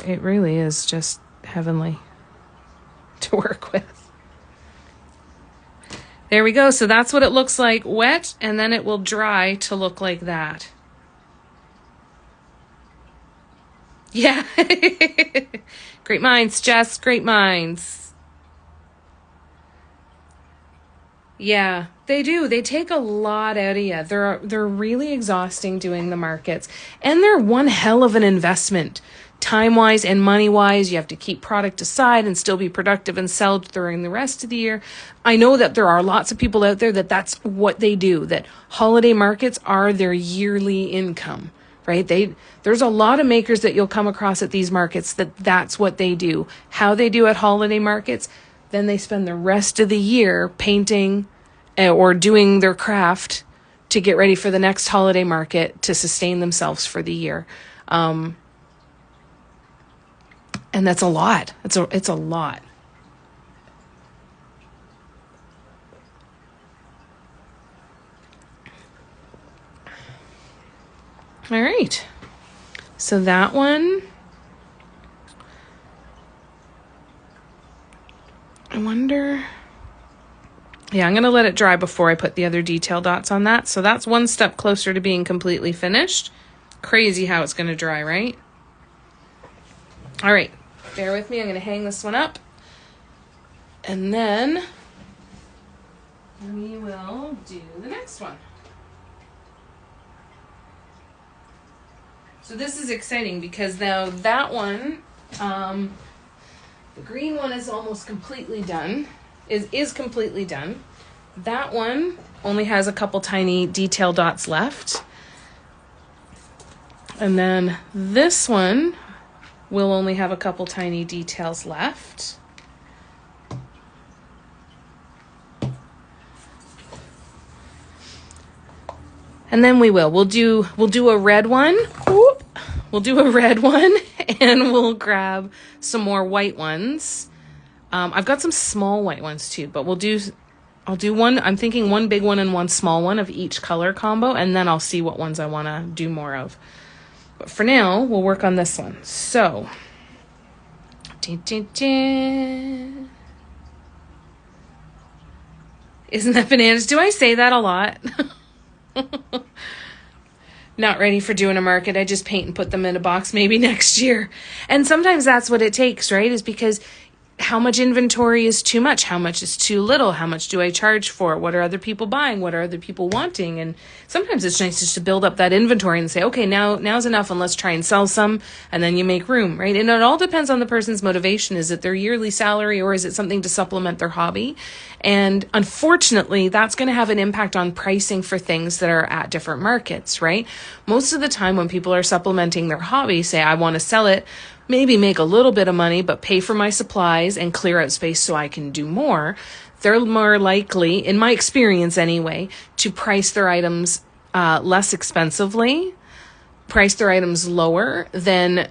It really is just heavenly to work with. There we go. So that's what it looks like wet, and then it will dry to look like that. Yeah. Great minds, Jess. Great minds. Yeah, they do. They take a lot out of you. They're really exhausting doing the markets, and they're one hell of an investment. Time-wise and money-wise, you have to keep product aside and still be productive and sell during the rest of the year. I know that there are lots of people out there that's what they do, that holiday markets are their yearly income, right? There's a lot of makers that you'll come across at these markets that's what they do. How they do at holiday markets, then they spend the rest of the year painting or doing their craft to get ready for the next holiday market to sustain themselves for the year. And that's a lot. It's a lot. All right. So that one, I wonder. Yeah, I'm going to let it dry before I put the other detail dots on that. So that's one step closer to being completely finished. Crazy how it's going to dry, right? All right. Bear with me. I'm going to hang this one up. And then we will do the next one. So this is exciting because now that one, the green one is almost completely done. Is completely done. That one only has a couple tiny detail dots left. And then this one will only have a couple tiny details left. And then we'll do a red one. We'll do a red one and we'll grab some more white ones. I've got some small white ones too, but I'll do one. I'm thinking one big one and one small one of each color combo, and then I'll see what ones I want to do more of. But for now, we'll work on this one. So, isn't that bananas? Do I say that a lot? Not ready for doing a market. I just paint and put them in a box maybe next year. And sometimes that's what it takes, right? Is because how much inventory is too much? How much is too little? How much do I charge for? What are other people buying? What are other people wanting? And sometimes it's nice just to build up that inventory and say, okay, now's enough, and let's try and sell some, and then you make room, right? And it all depends on the person's motivation. Is it their yearly salary, or is it something to supplement their hobby? And unfortunately, that's going to have an impact on pricing for things that are at different markets, right? Most of the time when people are supplementing their hobby, say, I want to sell it, maybe make a little bit of money, but pay for my supplies and clear out space so I can do more, they're more likely, in my experience anyway, to price their items less expensively, price their items lower than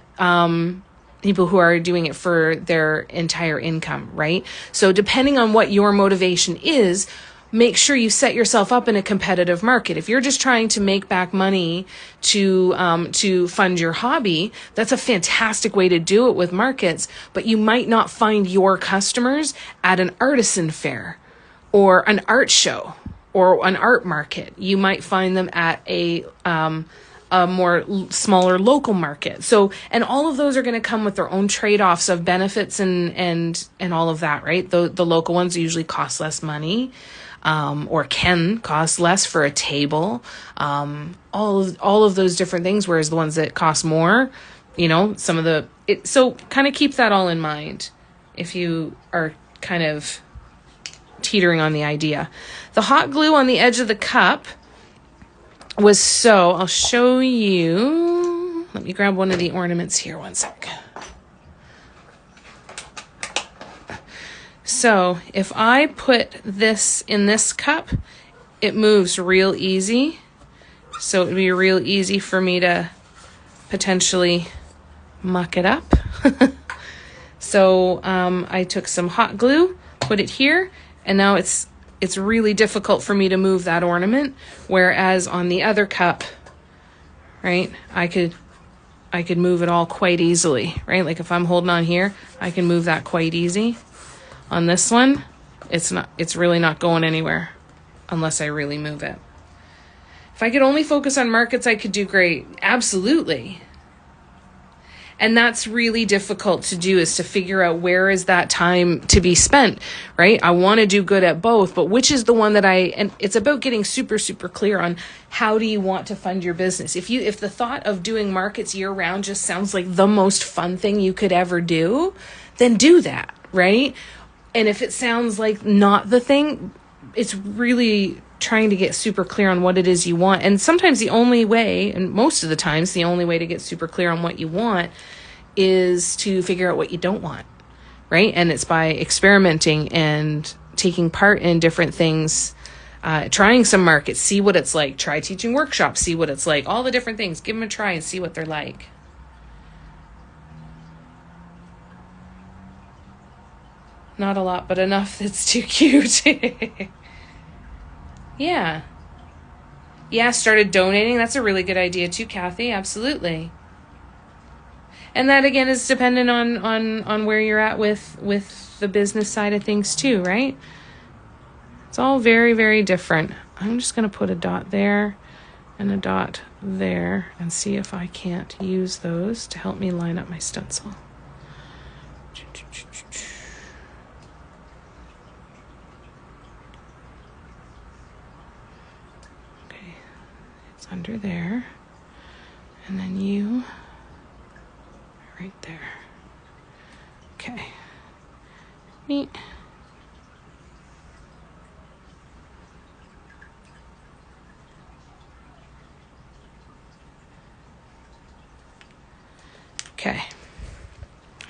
people who are doing it for their entire income, right? So depending on what your motivation is, make sure you set yourself up in a competitive market. If you're just trying to make back money to fund your hobby, that's a fantastic way to do it with markets, but you might not find your customers at an artisan fair or an art show or an art market. You might find them at a more smaller local market. So, and all of those are going to come with their own trade-offs of benefits and all of that, right? The local ones usually cost less money, or can cost less for a table. All of those different things, whereas the ones that cost more, so kind of keep that all in mind if you are kind of teetering on the idea. The hot glue on the edge of the cup I'll show you. Let me grab one of the ornaments here, one sec. So if I put this in this cup, it moves real easy. So it would be real easy for me to potentially muck it up. So I took some hot glue, put it here, and now it's really difficult for me to move that ornament, whereas on the other cup, right, I could move it all quite easily, right? Like if I'm holding on here, I can move that quite easy. On this one, it's really not going anywhere unless I really move it. If I could only focus on markets, I could do great. Absolutely. And that's really difficult to do, is to figure out where is that time to be spent, right? I want to do good at both, but which is the one and it's about getting super, super clear on how do you want to fund your business. If the thought of doing markets year round just sounds like the most fun thing you could ever do, then do that, right? And if it sounds like not the thing, it's really trying to get super clear on what it is you want. And sometimes the only way, and most of the times the only way to get super clear on what you want is to figure out what you don't want, right? And it's by experimenting and taking part in different things, trying some markets, see what it's like, try teaching workshops, see what it's like, all the different things, give them a try and see what they're like. Not a lot, but enough that's too cute. Yeah. Yeah, started donating. That's a really good idea too, Kathy. Absolutely. And that again is dependent on where you're at with the business side of things too, right? It's all very, very different. I'm just going to put a dot there and a dot there and see if I can't use those to help me line up my stencil. Under there, and then you right there. Okay. Neat. Okay.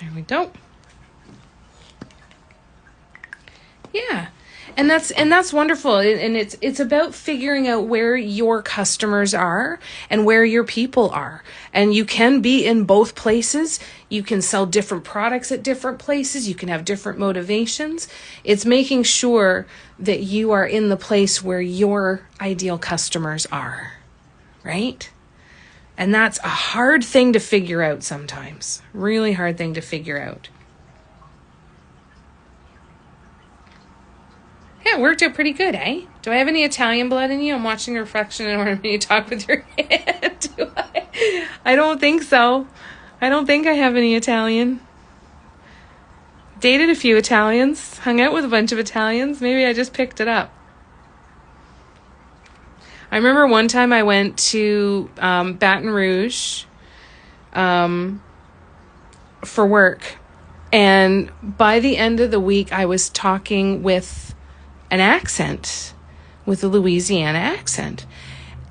There we go. Yeah. And that's wonderful. And it's about figuring out where your customers are and where your people are. And you can be in both places. You can sell different products at different places. You can have different motivations. It's making sure that you are in the place where your ideal customers are, right? And that's a hard thing to figure out sometimes. Really hard thing to figure out. Yeah, it worked out pretty good, eh? Do I have any Italian blood in you? I'm watching a reflection in order for you to talk with your hand. Do I? I don't think so. I don't think I have any Italian. Dated a few Italians. Hung out with a bunch of Italians. Maybe I just picked it up. I remember one time I went to Baton Rouge for work. And by the end of the week, I was talking with an accent, with a Louisiana accent.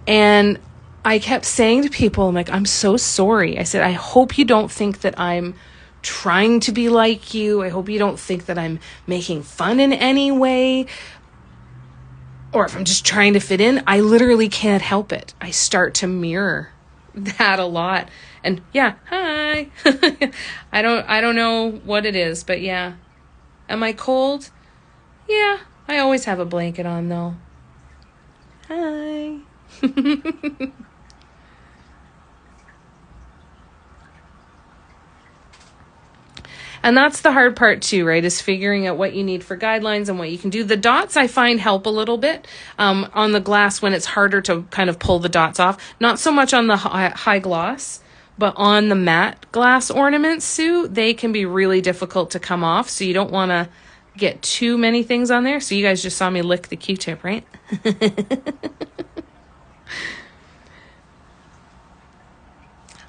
And I kept saying to people, I'm like, I'm so sorry. I said, I hope you don't think that I'm trying to be like you. I hope you don't think that I'm making fun in any way, or if I'm just trying to fit in. I literally can't help it. I start to mirror that a lot. And yeah, hi. I don't know what it is, but yeah. Am I cold? Yeah, I always have a blanket on though. Hi. And that's the hard part too, right? Is figuring out what you need for guidelines and what you can do. The dots I find help a little bit on the glass when it's harder to kind of pull the dots off. Not so much on the high gloss, but on the matte glass ornaments, Sue, they can be really difficult to come off. So you don't want to get too many things on there. So you guys just saw me lick the Q-tip, right?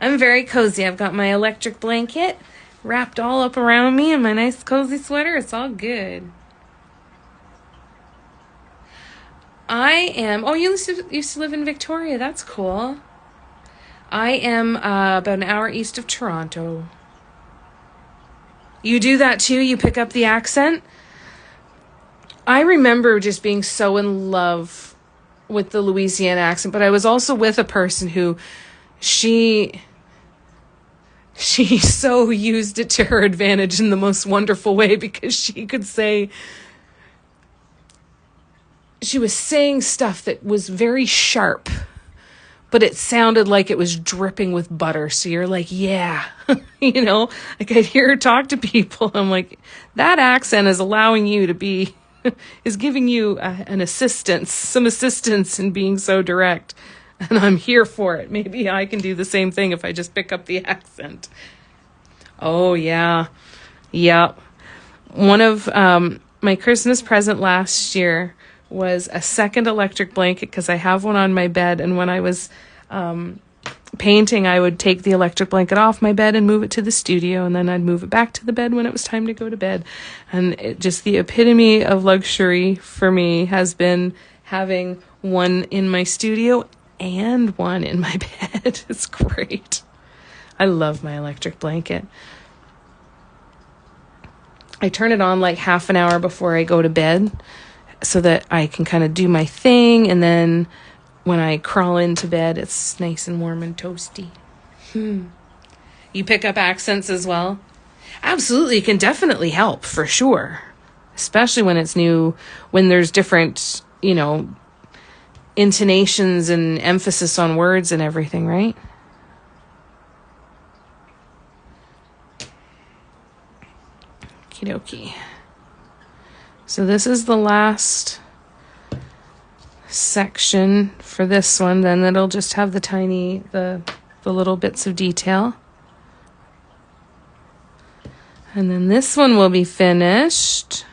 I'm very cozy. I've got my electric blanket wrapped all up around me and my nice cozy sweater. It's all good. I am, oh, you used to live in Victoria. That's cool. I am about an hour east of Toronto. You do that too? You pick up the accent? I remember just being so in love with the Louisiana accent, but I was also with a person who she so used it to her advantage in the most wonderful way, because she could say, she was saying stuff that was very sharp, but it sounded like it was dripping with butter. So you're like, yeah, you know, like I'd hear her talk to people. I'm like, that accent is allowing you to be, is giving you some assistance in being so direct. And I'm here for it. Maybe I can do the same thing if I just pick up the accent. Oh, yeah. Yep. One of my Christmas present last year was a second electric blanket, because I have one on my bed. And when I was painting, I would take the electric blanket off my bed and move it to the studio. And then I'd move it back to the bed when it was time to go to bed. And it just, the epitome of luxury for me has been having one in my studio and one in my bed. It's great. I love my electric blanket. I turn it on like half an hour before I go to bed so that I can kind of do my thing. And then when I crawl into bed, it's nice and warm and toasty. You pick up accents as well? Absolutely. It can definitely help for sure. Especially when it's new, when there's different, you know, intonations and emphasis on words and everything, right? Okie dokie. So this is the last section for this one. Then it'll just have the little bits of detail. And then this one will be finished.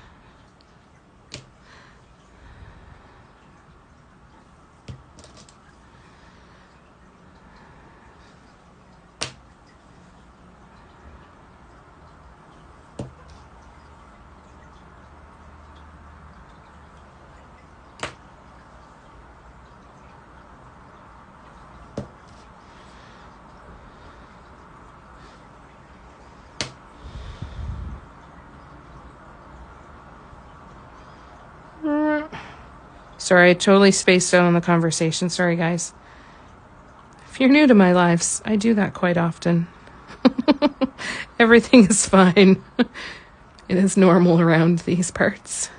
Sorry, I totally spaced out on the conversation. Sorry, guys. If you're new to my lives, I do that quite often. Everything is fine. It is normal around these parts.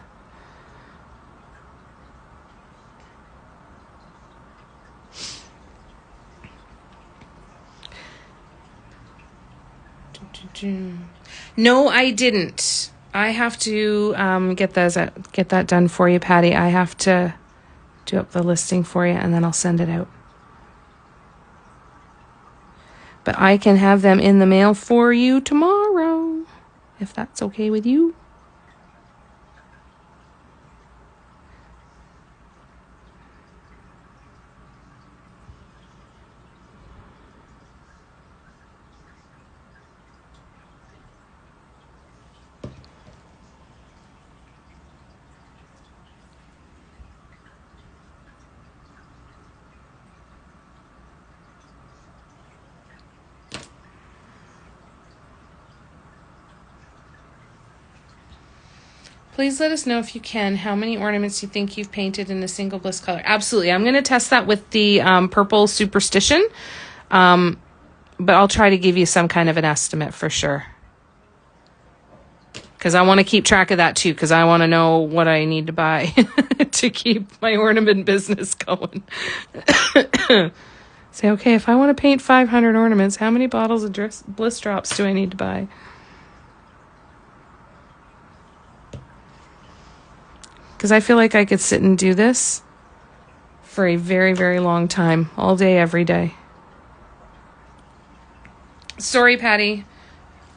No, I didn't. I have to get that done for you, Patty. I have to do up the listing for you, and then I'll send it out. But I can have them in the mail for you tomorrow, if that's okay with you. Please let us know if you can how many ornaments you think you've painted in a single bliss color. Absolutely. I'm going to test that with the purple superstition, but I'll try to give you some kind of an estimate for sure. Because I want to keep track of that too, because I want to know what I need to buy to keep my ornament business going. Say, okay, if I want to paint 500 ornaments, how many bottles of bliss drops do I need to buy? Because I feel like I could sit and do this for a very, very long time, all day, every day. Sorry, Patty.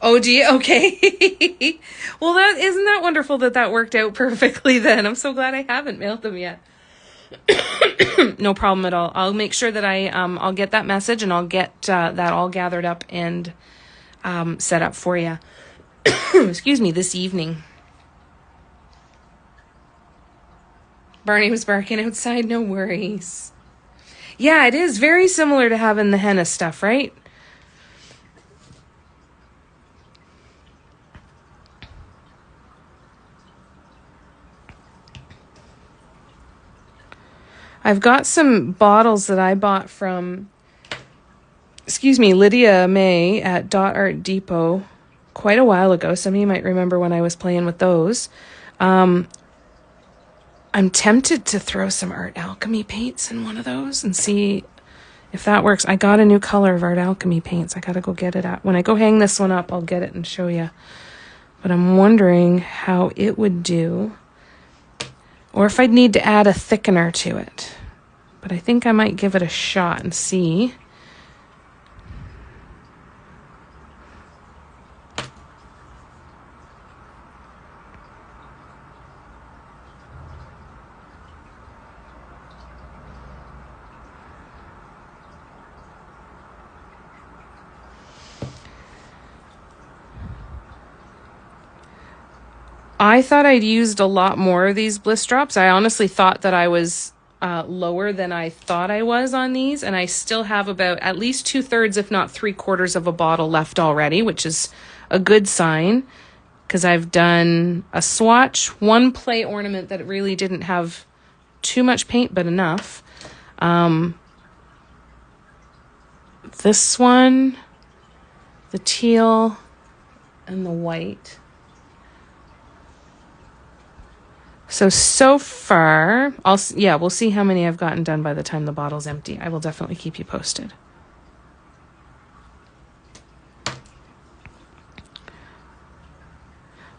Oh, okay. Well, isn't that wonderful that worked out perfectly then? I'm so glad I haven't mailed them yet. No problem at all. I'll make sure that I'll get that message and I'll get that all gathered up and set up for you. Excuse me, this evening. Barney was barking outside, no worries. Yeah, it is very similar to having the henna stuff, right? I've got some bottles that I bought from, Lydia May at Dot Art Depot quite a while ago. Some of you might remember when I was playing with those. I'm tempted to throw some Art Alchemy paints in one of those and see if that works. I got a new color of Art Alchemy paints. I got to go get it when I go hang this one up, I'll get it and show you. But I'm wondering how it would do, or if I'd need to add a thickener to it. But I think I might give it a shot and see. I thought I'd used a lot more of these bliss drops. I honestly thought that I was lower than I thought I was on these, and I still have about at least 2/3, if not 3/4 of a bottle left already, which is a good sign because I've done a swatch, one play ornament that really didn't have too much paint, but enough. This one, the teal, and the white. So far, we'll see how many I've gotten done by the time the bottle's empty. I will definitely keep you posted.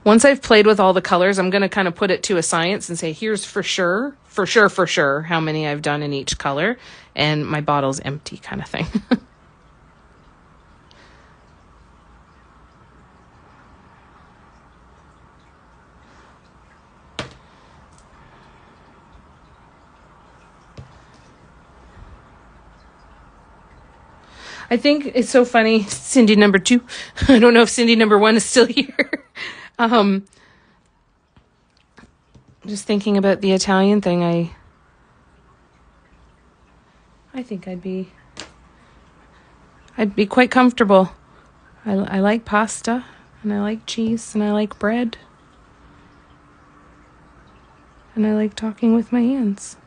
Once I've played with all the colors, I'm going to kind of put it to a science and say, here's for sure, how many I've done in each color, and my bottle's empty kind of thing. I think it's so funny, Cindy number 2. I don't know if Cindy number 1 is still here. Just thinking about the Italian thing, I think I'd be quite comfortable. I like pasta, and I like cheese, and I like bread. And I like talking with my hands.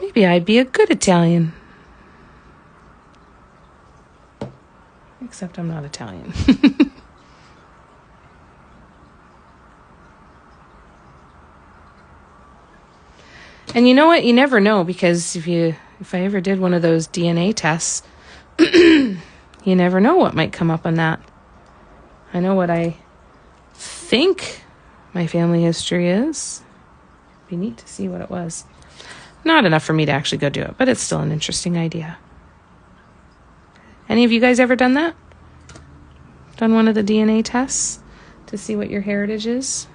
Maybe I'd be a good Italian. Except I'm not Italian. And you know what? You never know, because if I ever did one of those DNA tests, you never know what might come up on that. I know what I think my family history is. It'd be neat to see what it was. Not enough for me to actually go do it, but it's still an interesting idea. Any of you guys ever done that? Done one of the DNA tests to see what your heritage is?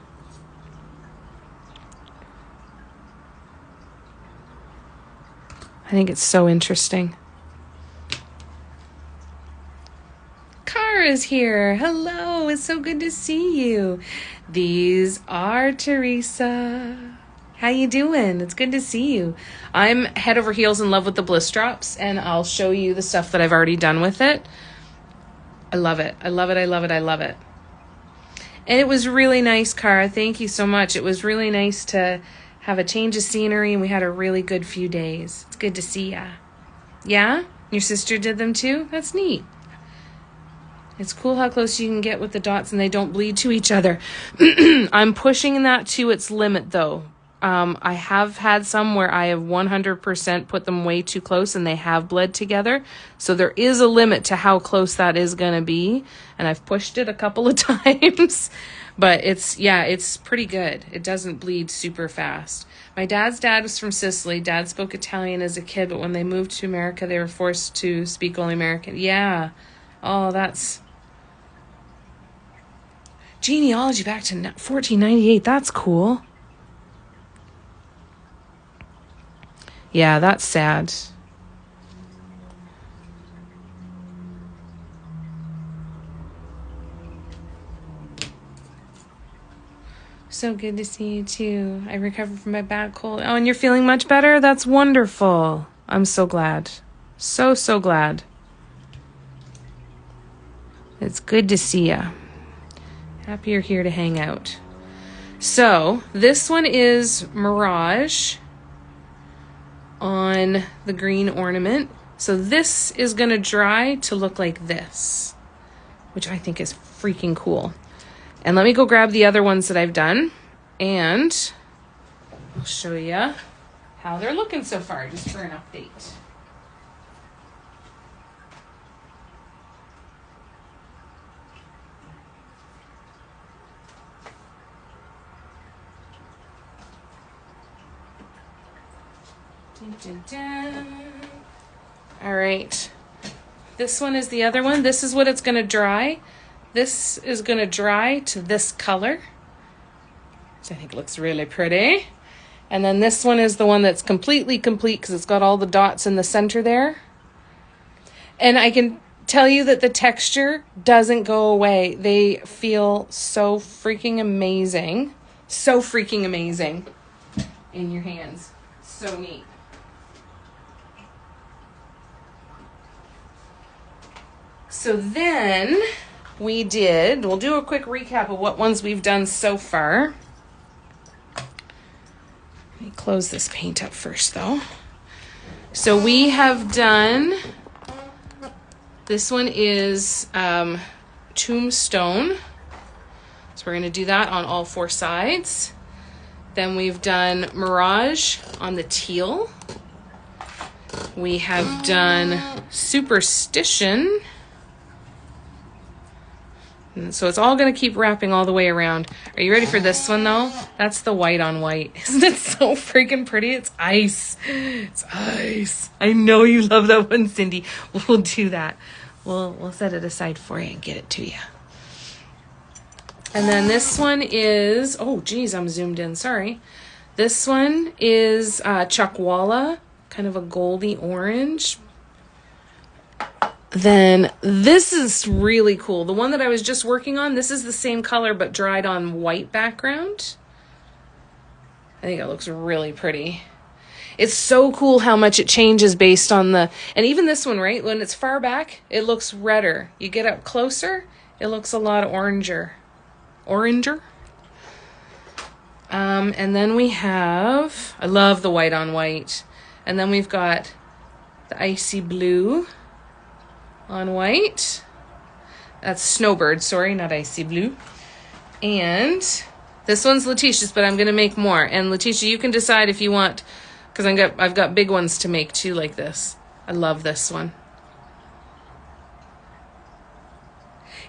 I think it's so interesting. Kara's here. Hello, it's so good to see you. These are Teresa. How you doing? It's good to see you. I'm head over heels in love with the bliss drops, and I'll show you the stuff that I've already done with it. I love it. I love it. I love it. I love it. And it was really nice, Cara. Thank you so much. It was really nice to have a change of scenery, and we had a really good few days. It's good to see ya. Yeah? Your sister did them too? That's neat. It's cool how close you can get with the dots and they don't bleed to each other. I'm pushing that to its limit, though. I have had some where I have 100% put them way too close and they have bled together. So there is a limit to how close that is going to be. And I've pushed it a couple of times. But it's pretty good. It doesn't bleed super fast. My dad's dad was from Sicily. Dad spoke Italian as a kid, but when they moved to America, they were forced to speak only American. Yeah. Oh, that's... Genealogy back to 1498. That's cool. Yeah, that's sad. So good to see you too. I recovered from my bad cold. Oh, and you're feeling much better? That's wonderful. I'm so glad. So glad. It's good to see ya. Happy you're here to hang out. So, this one is Mirage on the green ornament. So this is going to dry to look like this, which I think is freaking cool. And let me go grab the other ones that I've done, and I'll show you how they're looking so far, just for an update. Dun, dun, dun. All right. This one is the other one. This is what it's going to dry. This is going to dry to this color, which I think looks really pretty. And then this one is the one that's completely complete because it's got all the dots in the center there. And I can tell you that the texture doesn't go away. They feel so freaking amazing. So freaking amazing in your hands. So neat. So then we'll do a quick recap of what ones we've done so far. Let me close this paint up first though. So we have done, this one is Tombstone. So we're going to do that on all four sides. Then we've done Mirage on the teal. We have done Superstition. So it's all going to keep wrapping all the way around. Are you ready for this one, though? That's the white on white. Isn't it so freaking pretty? It's ice. It's ice. I know you love that one, Cindy. We'll do that. We'll set it aside for you and get it to you. And then this one is... Oh, geez, I'm zoomed in. Sorry. This one is Chuckwalla. Kind of a goldy orange. Then this is really cool. The one that I was just working on, this is the same color but dried on white background. I think it looks really pretty. It's so cool how much it changes based on the... And even this one, right? When it's far back, it looks redder. You get up closer, it looks a lot oranger. And then we have... I love the white on white. And then we've got the icy blue on white. That's Snowbird, sorry, not icy blue. And this one's Letitia's, but I'm going to make more. And Letitia, you can decide if you want, because I've got big ones to make too, like this. I love this one.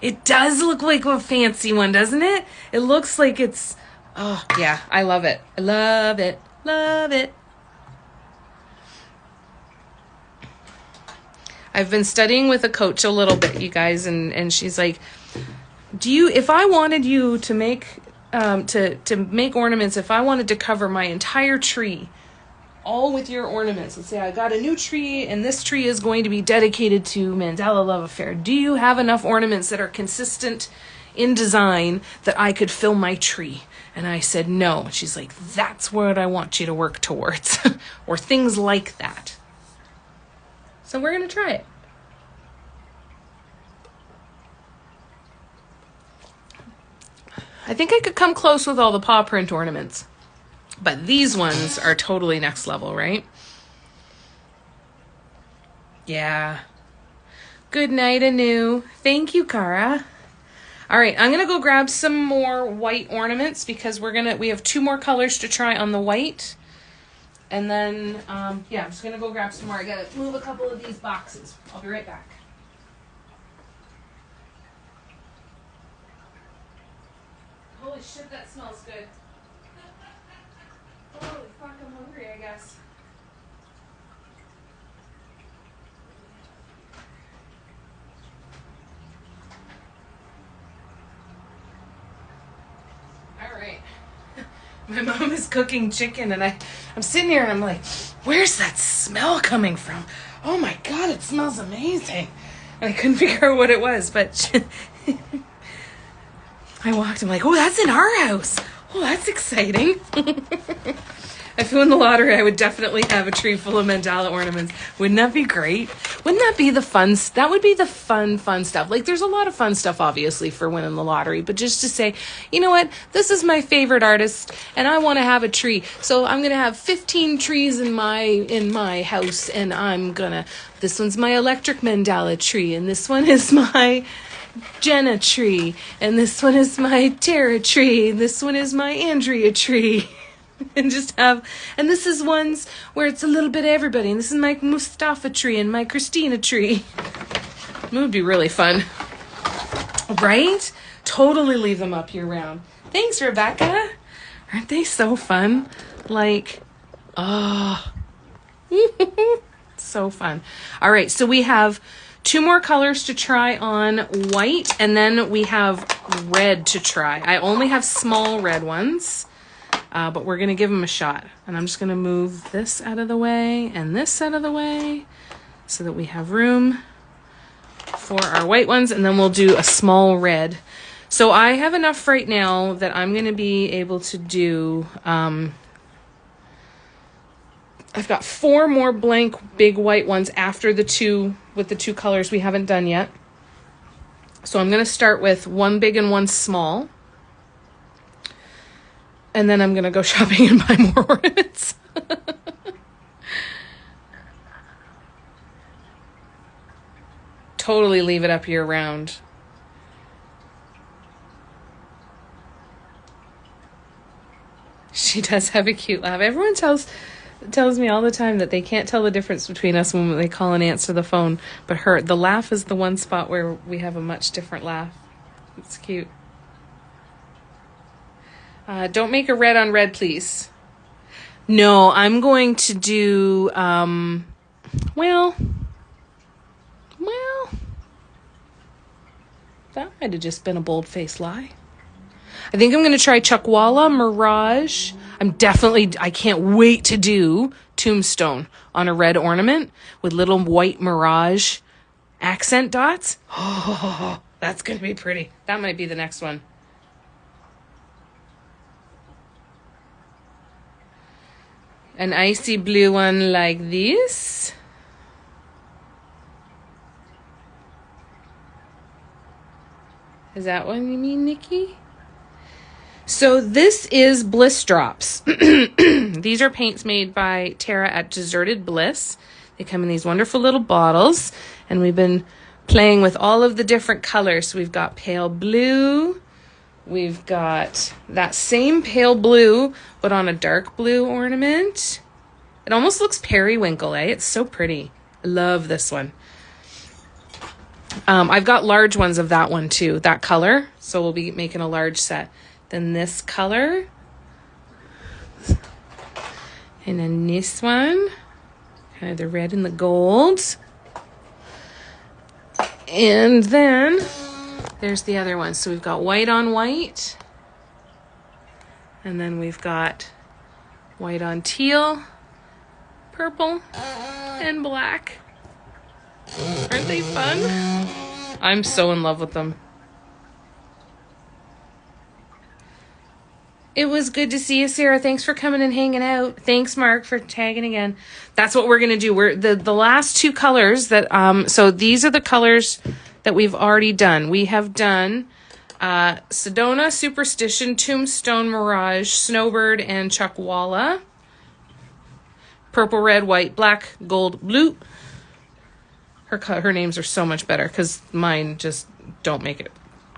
It does look like a fancy one, doesn't it? It looks like it's, oh yeah, I love it. I love it. Love it. I've been studying with a coach a little bit, you guys, and she's like, if I wanted you to make to make ornaments, if I wanted to cover my entire tree, all with your ornaments, let's say I got a new tree and this tree is going to be dedicated to Mandela Love Affair, do you have enough ornaments that are consistent in design that I could fill my tree? And I said no. And she's like, that's what I want you to work towards. Or things like that. So we're going to try it. I think I could come close with all the paw print ornaments. But these ones are totally next level, right? Yeah. Good night, Anu. Thank you, Cara. All right, I'm gonna go grab some more white ornaments because we have 2 more colors to try on the white. And then, yeah, I'm just gonna go grab some more. I gotta move a couple of these boxes. I'll be right back. Holy shit, that smells good. Holy fuck, I'm hungry, I guess. All right. My mom is cooking chicken and I'm sitting here and I'm like, where's that smell coming from? Oh my God, it smells amazing. And I couldn't figure out what it was, but I walked, I'm like, oh, that's in our house. Oh, that's exciting. If I won the lottery, I would definitely have a tree full of mandala ornaments. Wouldn't that be great? Wouldn't that be the fun? That would be the fun stuff. Like, there's a lot of fun stuff, obviously, for winning the lottery. But just to say, you know what? This is my favorite artist, and I want to have a tree. So I'm going to have 15 trees in my house, and this one's my electric mandala tree, and this one is my Jenna tree, and this one is my Tara tree, and this one is my Andrea tree. And and this is ones where it's a little bit of everybody, and this is my Mustafa tree and my Christina tree. It would be really fun, right? Totally leave them up year round. Thanks, Rebecca. Aren't they so fun? Like, oh, so fun. All right, so we have 2 more colors to try on white, and then we have red to try. I only have small red ones. But we're going to give them a shot. And I'm just going to move this out of the way and this out of the way so that we have room for our white ones. And then we'll do a small red. So I have enough right now that I'm going to be able to do... I've got 4 more blank big white ones after the 2 with the 2 colors we haven't done yet. So I'm going to start with 1 big and 1 small. And then I'm going to go shopping and buy more ornaments. Totally leave it up year round. She does have a cute laugh. Everyone tells me all the time that they can't tell the difference between us when they call and answer the phone. But the laugh is the one spot where we have a much different laugh. It's cute. Don't make a red on red, please. No, I'm going to do, well, that might have just been a bold-faced lie. I think I'm going to try Chuckwalla Mirage. I can't wait to do Tombstone on a red ornament with little white Mirage accent dots. Oh, that's going to be pretty. That might be the next one. An icy blue one like this. Is that what you mean, Nikki? So this is Bliss Drops. These are paints made by Tara at Deserted Bliss. They come in these wonderful little bottles, and we've been playing with all of the different colors. So we've got pale blue. We've got that same pale blue, but on a dark blue ornament. It almost looks periwinkle, eh? It's so pretty. I love this one. I've got large ones of that one too, that color. So we'll be making a large set. Then this color. And then this one. Kind of the red and the gold. And then there's the other one. So we've got white on white. And then we've got white on teal, purple, and black. Aren't they fun? I'm so in love with them. It was good to see you, Sarah. Thanks for coming and hanging out. Thanks, Mark, for tagging again. That's what we're going to do. We're the last 2 colors that so these are the colors that we've already done. We have done Sedona, Superstition, Tombstone, Mirage, Snowbird, and Chuckwalla. Purple, red, white, black, gold, blue. Her names are so much better because mine just don't make it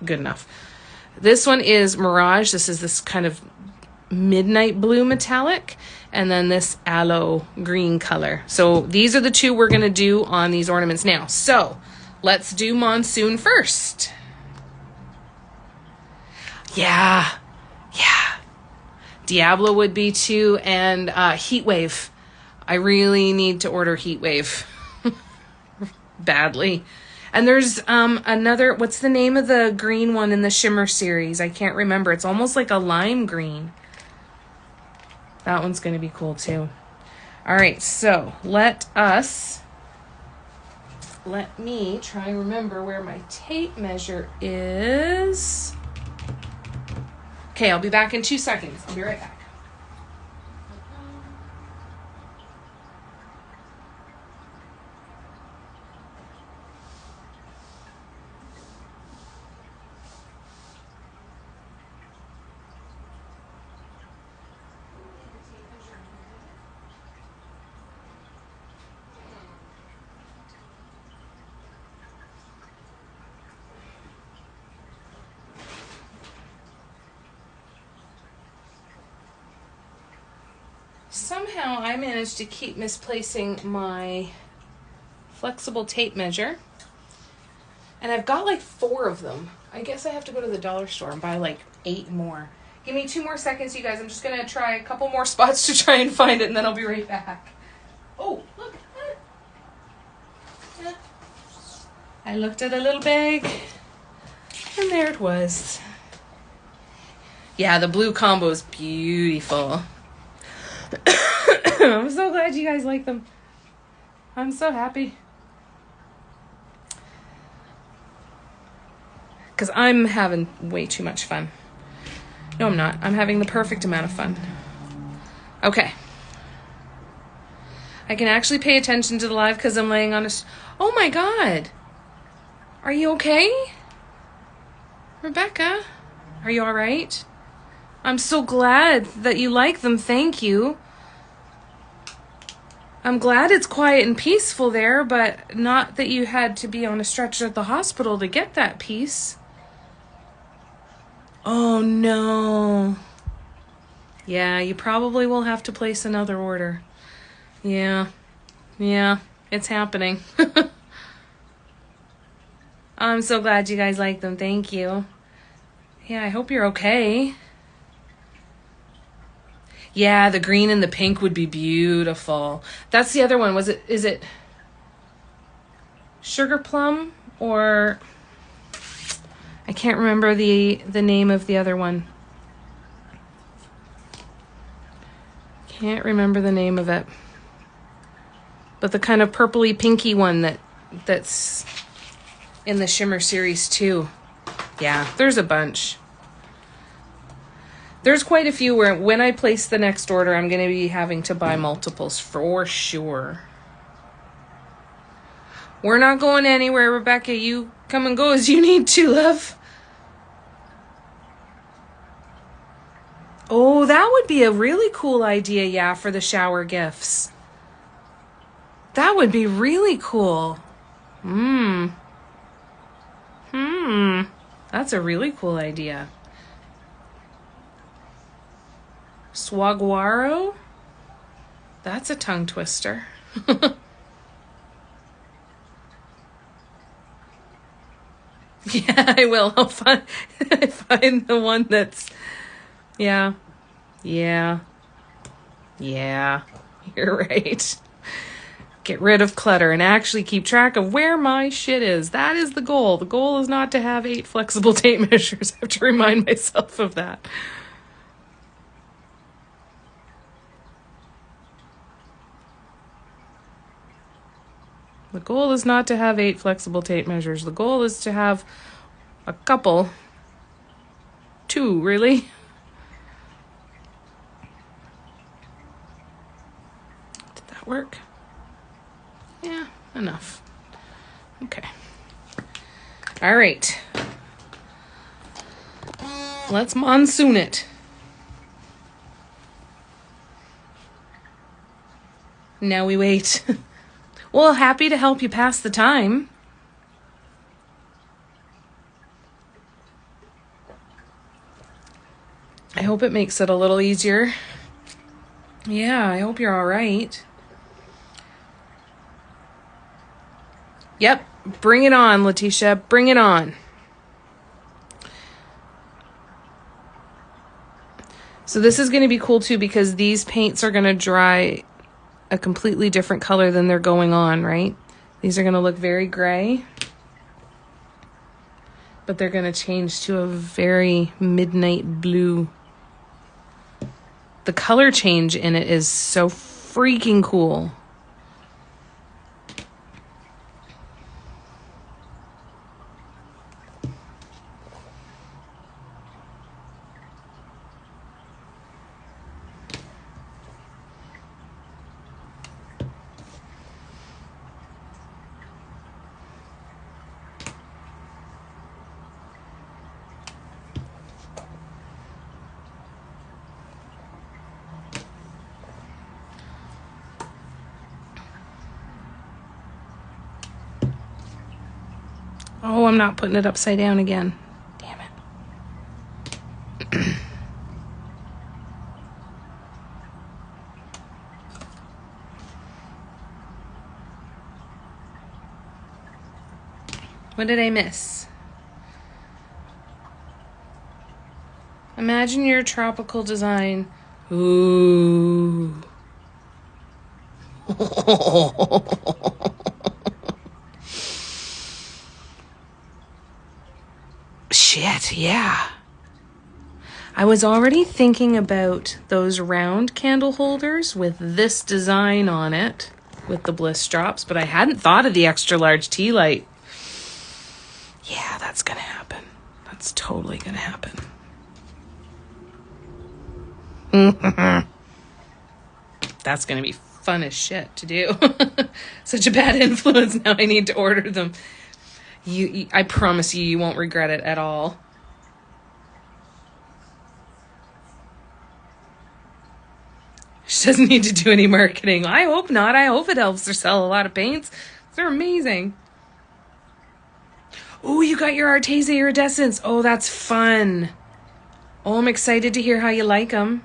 good enough. This one is Mirage. This is this kind of midnight blue metallic. And then this aloe green color. So these are the two we're going to do on these ornaments now. So let's do Monsoon first. Yeah. Diablo would be too. And Heat Wave. I really need to order Heat Wave. Badly. And there's another, what's the name of the green one in the Shimmer series? I can't remember. It's almost like a lime green. That one's going to be cool too. All right, so let me try and remember where my tape measure is. Okay, I'll be back in 2 seconds. I'll be right back. Somehow I managed to keep misplacing my flexible tape measure. And I've got like 4 of them. I guess I have to go to the dollar store and buy like 8 more. Give me 2 more seconds, you guys. I'm just going to try a couple more spots to try and find it, and then I'll be right back. Oh, look. I looked at a little bag, and there it was. Yeah, the blue combo is beautiful. I'm so glad you guys like them. I'm so happy. Because I'm having way too much fun. No, I'm not. I'm having the perfect amount of fun. Okay. I can actually pay attention to the live because I'm laying on a... Oh my God. Are you okay? Rebecca, are you all right? I'm so glad that you like them. Thank you. I'm glad it's quiet and peaceful there, but not that you had to be on a stretcher at the hospital to get that peace. Oh no. Yeah, you probably will have to place another order. Yeah, it's happening. I'm so glad you guys like them. Thank you. Yeah, I hope you're okay. Yeah, the green and the pink would be beautiful. That's the other one. Is it Sugar Plum or I can't remember the name of the other one. Can't remember the name of it. But the kind of purpley pinky one that's in the Shimmer series too. Yeah, there's a bunch. There's quite a few where when I place the next order, I'm going to be having to buy multiples for sure. We're not going anywhere, Rebecca. You come and go as you need to, love. Oh, that would be a really cool idea, yeah, for the shower gifts. That would be really cool. That's a really cool idea. Swagwaro? That's a tongue twister. Yeah, I will. I'll find the one that's... Yeah. You're right. Get rid of clutter and actually keep track of where my shit is. That is the goal. The goal is not to have 8 flexible tape measures. I have to remind myself of that. The goal is not to have 8 flexible tape measures. The goal is to have a couple. 2, really. Did that work? Yeah, enough. Okay. All right. Let's monsoon it. Now we wait. Well, happy to help you pass the time. I hope it makes it a little easier. Yeah, I hope you're all right. Yep, bring it on, Letitia. Bring it on. So this is going to be cool too because these paints are going to dry a completely different color than they're going on, right? These are going to look very gray, but they're going to change to a very midnight blue. The color change in it is so freaking cool. Oh, I'm not putting it upside down again. Damn it. What did I miss? Imagine your tropical design. Ooh. Shit, yeah. I was already thinking about those round candle holders with this design on it, with the bliss drops, but I hadn't thought of the extra large tea light. Yeah, that's gonna happen. That's totally gonna happen. That's gonna be fun as shit to do. Such a bad influence. Now I need to order them. I promise you won't regret it at all. She doesn't need to do any marketing. I hope not. I hope it helps her sell a lot of paints. They're amazing. Oh, you got your Arteza Iridescence. Oh, that's fun. Oh, I'm excited to hear how you like them.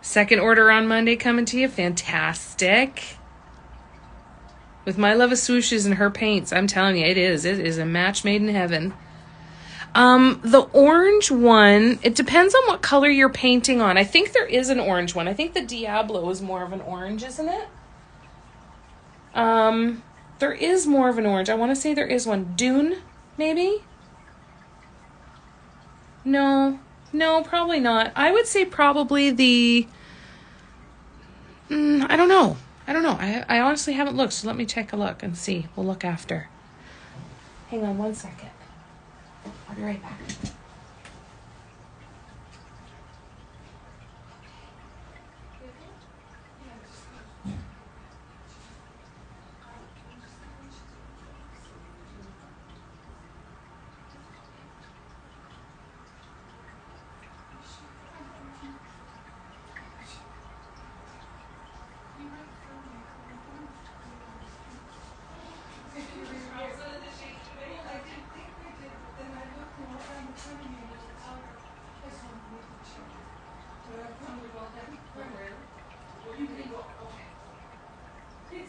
Second order on Monday coming to you. Fantastic. With my love of swooshes and her paints, I'm telling you, it is a match made in heaven. The orange one, it depends on what color you're painting on. I think there is an orange one. I think the Diablo is more of an orange, isn't it? There is more of an orange. I want to say there is one. Dune, maybe? No, probably not. I would say probably the... I don't know. I honestly haven't looked, so let me take a look and see. We'll look after. Hang on 1 second. I'll be right back.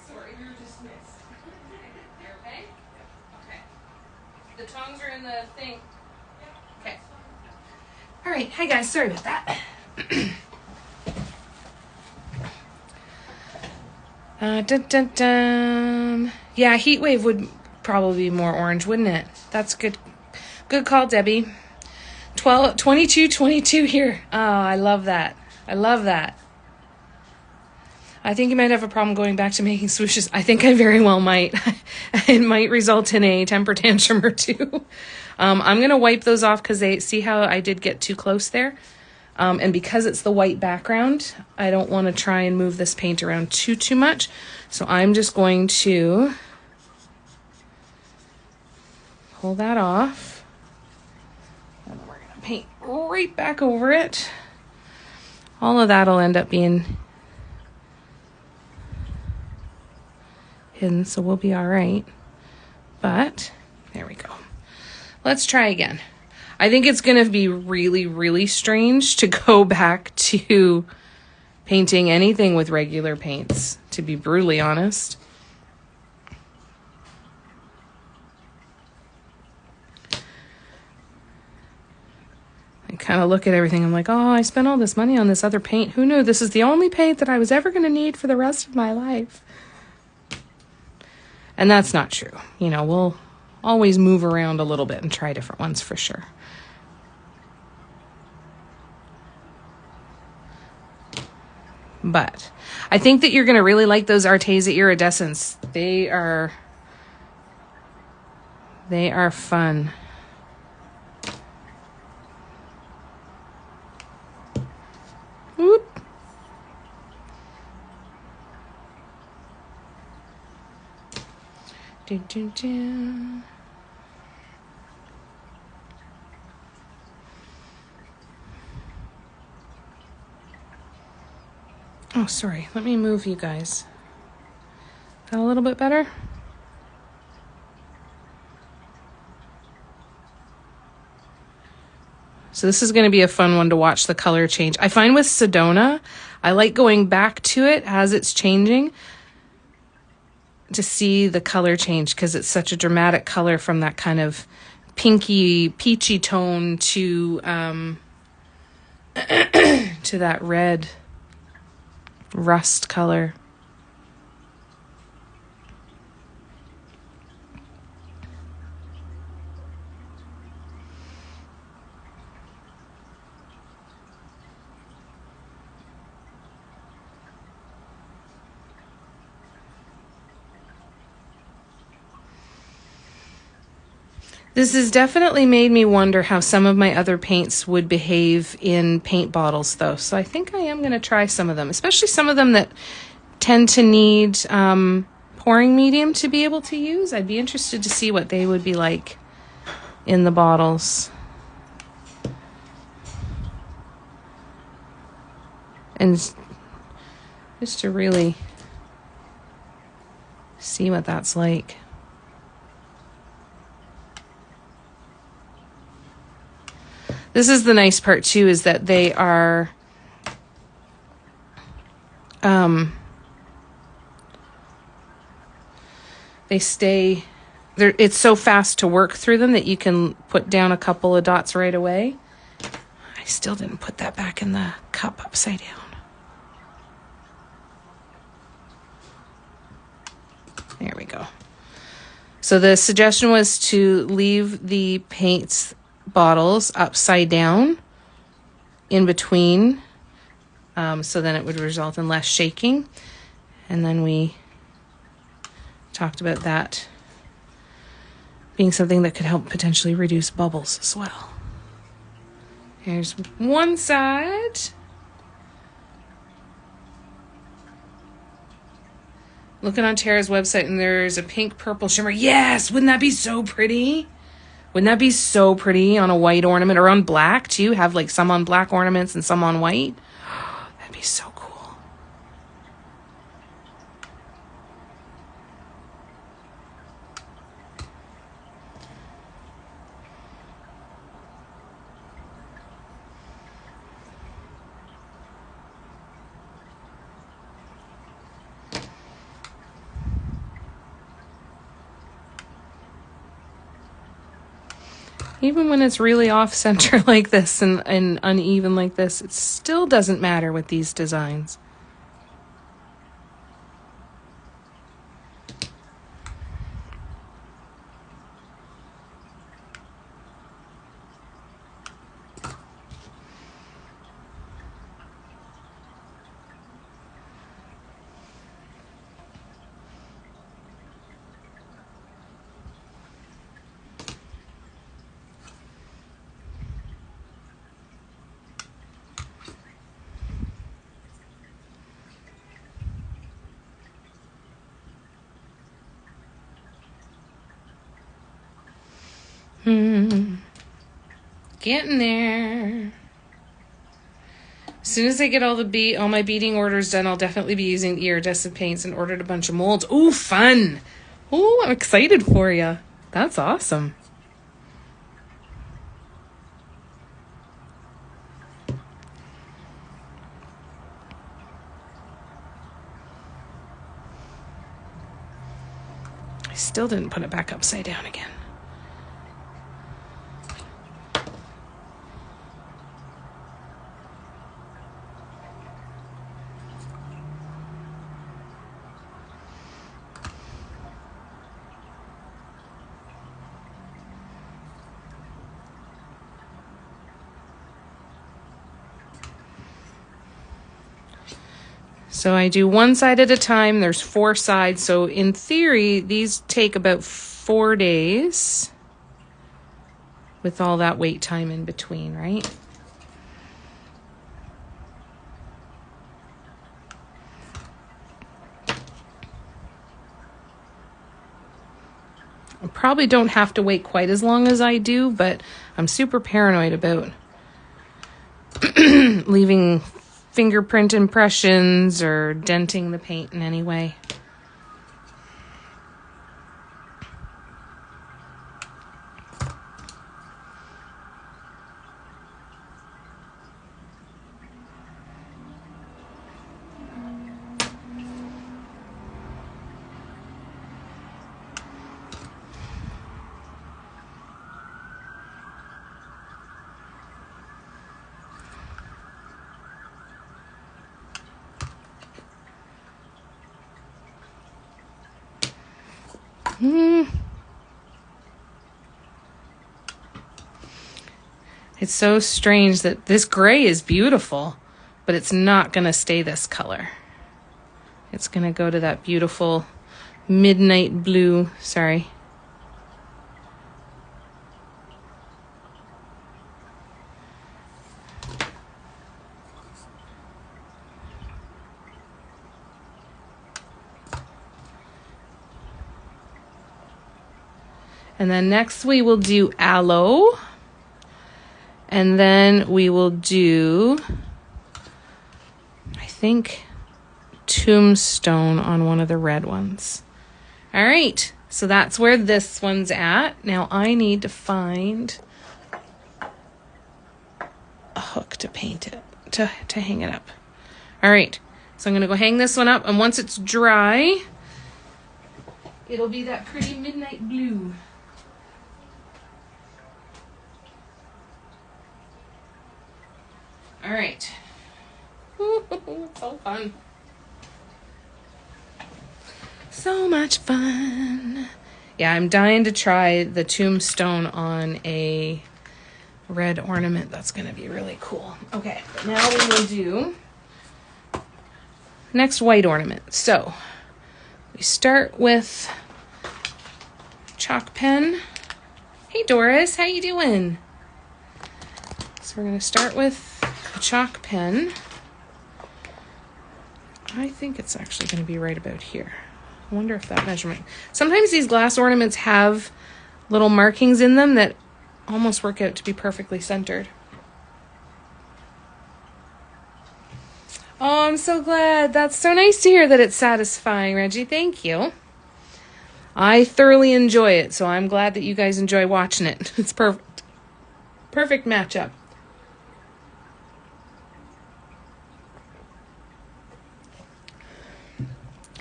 Sorry, you're dismissed. You're okay? Okay. The tongs are in the thing. Okay. All right. Hi, guys. Sorry about that. Dun, dun, dun. Yeah, heat wave would probably be more orange, wouldn't it? That's good. Good call, Debbie. 22 here. Oh, I love that. I think you might have a problem going back to making swooshes. I think I very well might. It might result in a temper tantrum or two. I'm going to wipe those off because see how I did get too close there. And because it's the white background, I don't want to try and move this paint around too much. So I'm just going to pull that off. And then we're going to right back over it. All of that'll end up being hidden, so we'll be all right. But there we go. Let's try again. I think it's going to be really, really strange to go back to painting anything with regular paints, to be brutally honest. I kind of look at everything. I'm like, oh, I spent all this money on this other paint. Who knew this is the only paint that I was ever going to need for the rest of my life? And that's not true. You know, we'll always move around a little bit and try different ones for sure. But I think that you're going to really like those Arteza Iridescents. They are fun. Whoop. Dun, dun, dun. Oh, sorry. Let me move you guys. Got a little bit better? So this is going to be a fun one to watch the color change. I find with Sedona, I like going back to it as it's changing to see the color change because it's such a dramatic color from that kind of pinky, peachy tone to to that red rust color. This has definitely made me wonder how some of my other paints would behave in paint bottles, though. So I think I am going to try some of them, especially some of them that tend to need pouring medium to be able to use. I'd be interested to see what they would be like in the bottles. And just to really see what that's like. This is the nice part too, is that they are they stay there. It's so fast to work through them that you can put down a couple of dots right away. I still didn't put that back in the cup upside down. There we go. So the suggestion was to leave the paints bottles upside down in between, so then it would result in less shaking. And then we talked about that being something that could help potentially reduce bubbles as well. Here's one side. Looking on Tara's website and there's a pink purple shimmer. Yes, wouldn't that be so pretty? Wouldn't that be so pretty on a white ornament or on black too? Have like some on black ornaments and some on white. That'd be so cool. Even when it's really off-center like this and uneven like this, it still doesn't matter with these designs. Getting there. As soon as I get all my beading orders done, I'll definitely be using the iridescent paints and ordered a bunch of molds. Ooh, fun. Ooh, I'm excited for you. That's awesome. I still didn't put it back upside down again. So I do one side at a time. There's 4 sides. So in theory, these take about 4 days with all that wait time in between, right? I probably don't have to wait quite as long as I do, but I'm super paranoid about leaving fingerprint impressions or denting the paint in any way. It's so strange that this gray is beautiful, but it's not going to stay this color. It's going to go to that beautiful midnight blue. Sorry. And then next we will do aloe. And then we will do, I think, tombstone on one of the red ones. All right, so that's where this one's at. Now I need to find a hook to paint it, to hang it up. All right, so I'm gonna go hang this one up, and once it's dry, it'll be that pretty midnight blue. All right. So fun. So much fun. Yeah, I'm dying to try the tombstone on a red ornament. That's going to be really cool. Okay, now we will do next white ornament. So we start with chalk pen. Hey Doris, how you doing? So we're going to start with a chalk pen. I think it's actually going to be right about here. I wonder if that measurement... Sometimes these glass ornaments have little markings in them that almost work out to be perfectly centered. Oh, I'm so glad. That's so nice to hear that it's satisfying, Reggie. Thank you. I thoroughly enjoy it, so I'm glad that you guys enjoy watching it. It's perfect. Perfect matchup.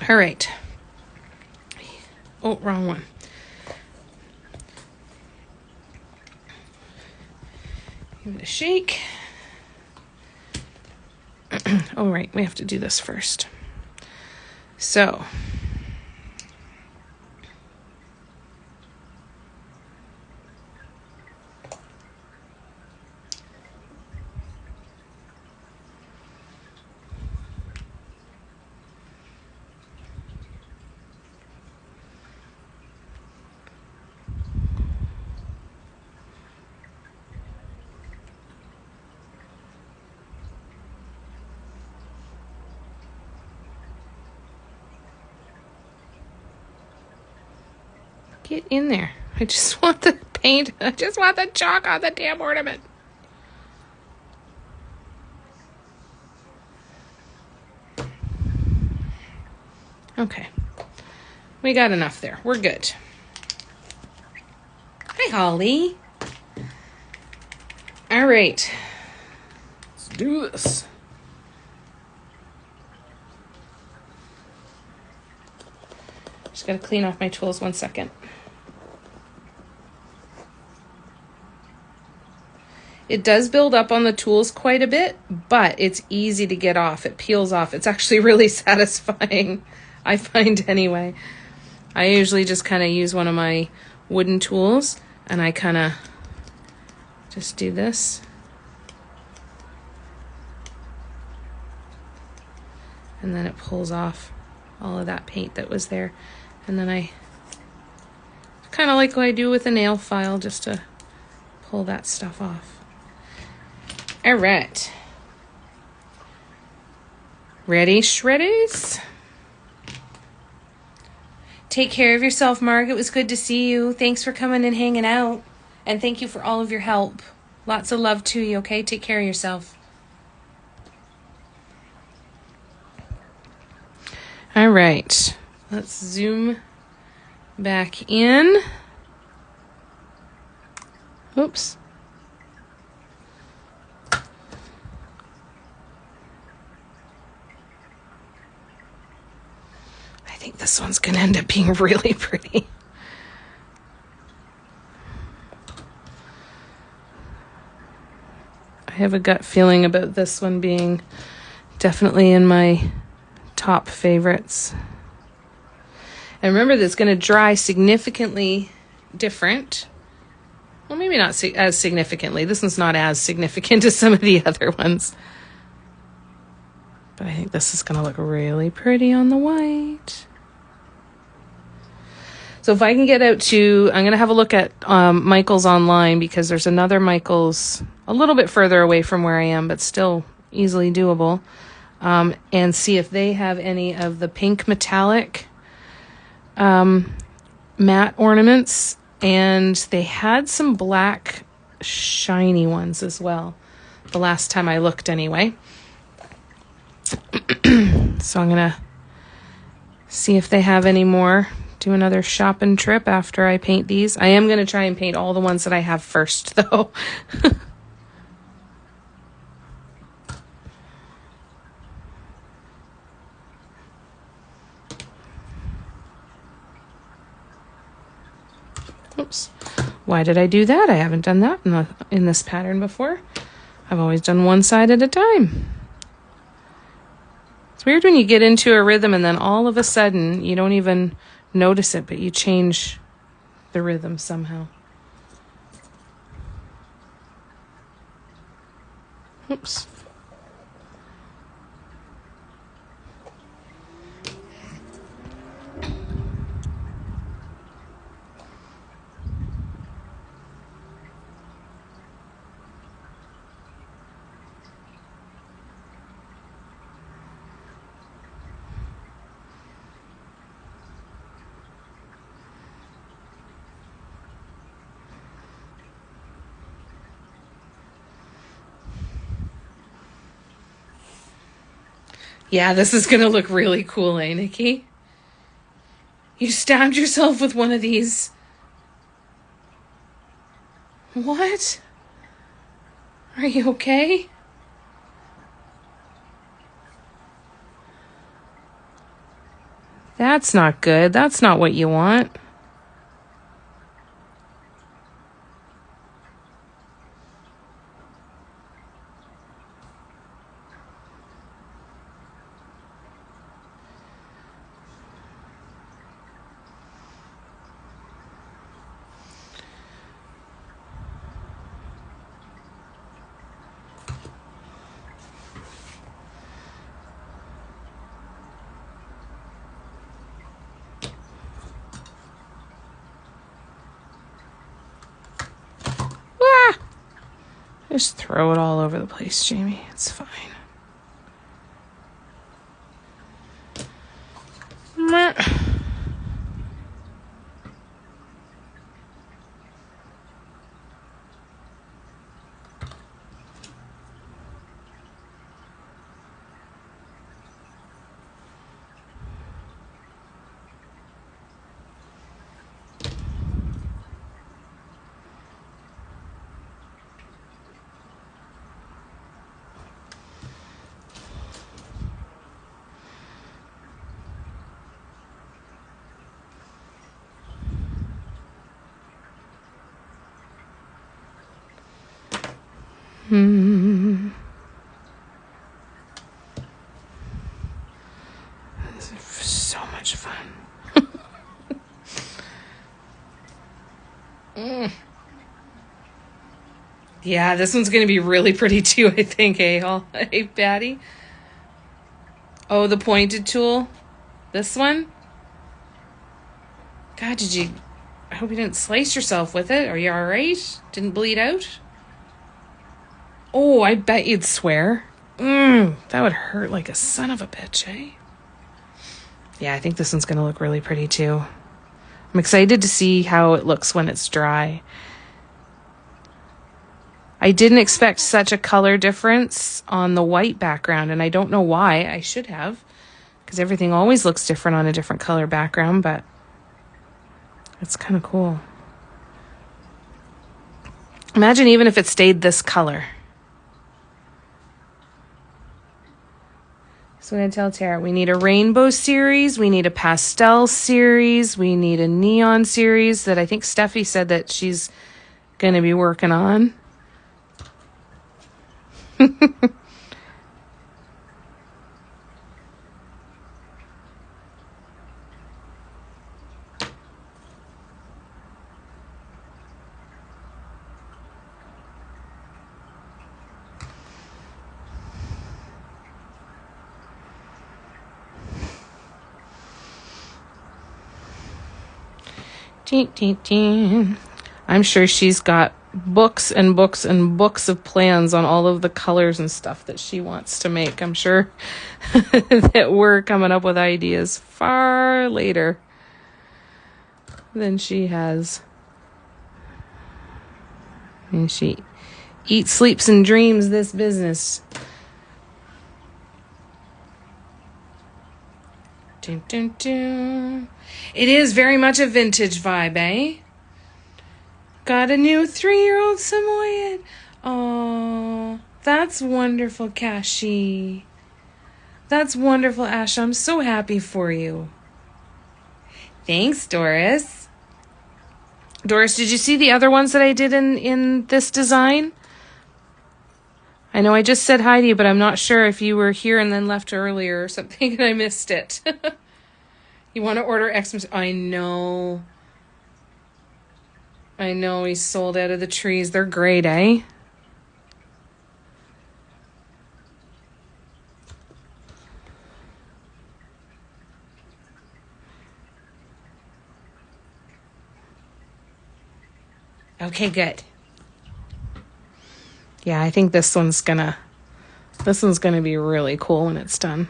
All right. Oh, wrong one. Give it a shake. Oh, right. We have to do this first. So... Get in there. I just want the paint. I just want the chalk on the damn ornament. Okay. We got enough there. We're good. Hi, Holly. All right. Let's do this. Just got to clean off my tools 1 second. It does build up on the tools quite a bit, but it's easy to get off. It peels off. It's actually really satisfying, I find anyway. I usually just kind of use one of my wooden tools, and I kind of just do this. And then it pulls off all of that paint that was there. And then I kind of like what I do with a nail file, just to pull that stuff off. All right. Ready, shreddies? Take care of yourself, Mark. It was good to see you. Thanks for coming and hanging out. And thank you for all of your help. Lots of love to you, okay? Take care of yourself. All right. Let's zoom back in. Oops. I think this one's going to end up being really pretty. I have a gut feeling about this one being definitely in my top favorites. And remember, that's going to dry significantly different. Well, maybe not as significantly. This one's not as significant as some of the other ones. But I think this is going to look really pretty on the white. So if I can get out to, I'm going to have a look at Michael's online, because there's another Michael's a little bit further away from where I am, but still easily doable. And see if they have any of the pink metallic matte ornaments. And they had some black shiny ones as well, the last time I looked anyway. So I'm going to see if they have any more. Do another shopping trip after I paint these. I am going to try and paint all the ones that I have first, though. Oops. Why did I do that? I haven't done that in this pattern before. I've always done one side at a time. It's weird when you get into a rhythm and then all of a sudden you don't even notice it, but you change the rhythm somehow. Oops. Yeah, this is going to look really cool, eh, Nikki? You stabbed yourself with one of these. What? Are you okay? That's not good. That's not what you want. Just throw it all over the place, Jamie. It's fine. This is so much fun. Yeah, this one's going to be really pretty too, I think, hey, Patty? Oh, the pointed tool? This one? God, I hope you didn't slice yourself with it. Are you all right? Didn't bleed out? Oh, I bet you'd swear. That would hurt like a son of a bitch, eh? Yeah, I think this one's going to look really pretty too. I'm excited to see how it looks when it's dry. I didn't expect such a color difference on the white background, and I don't know why. I should have, because everything always looks different on a different color background, but it's kind of cool. Imagine even if it stayed this color. So I'm going to tell Tara, we need a rainbow series, we need a pastel series, we need a neon series that I think Steffi said that she's going to be working on. I'm sure she's got books and books and books of plans on all of the colors and stuff that she wants to make. I'm sure that we're coming up with ideas far later than she has. And she eats, sleeps, and dreams this business. Dun, dun, dun. It is very much a vintage vibe, eh? Got a new 3-year-old Samoyed. Oh, that's wonderful, Kashi. That's wonderful, Ash. I'm so happy for you. Thanks, Doris. Doris, did you see the other ones that I did in this design? I know I just said hi to you, but I'm not sure if you were here and then left earlier or something and I missed it. You want to order Xmas? I know. I know, he's sold out of the trees. They're great, eh? Okay, good. Yeah, I think this one's gonna be really cool when it's done.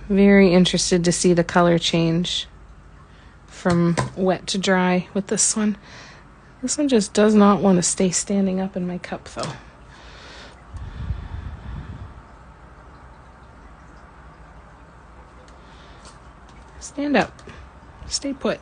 Very interested to see the color change from wet to dry with this one. This one just does not want to stay standing up in my cup, though. Stand up. Stay put.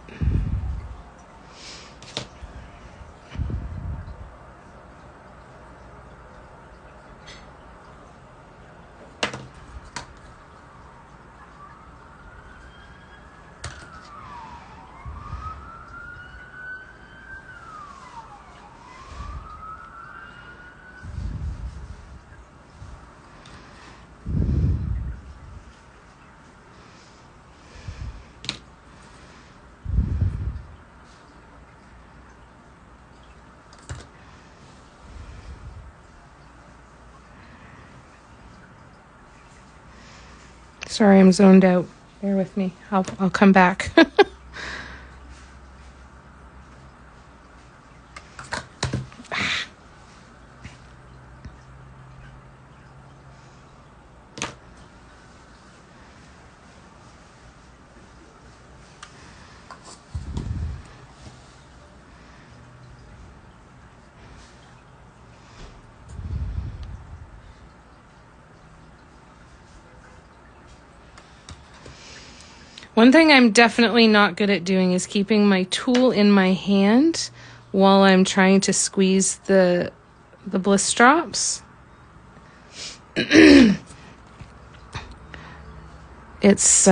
Sorry, I'm zoned out. Bear with me. I'll come back. One thing I'm definitely not good at doing is keeping my tool in my hand while I'm trying to squeeze the bliss drops. It's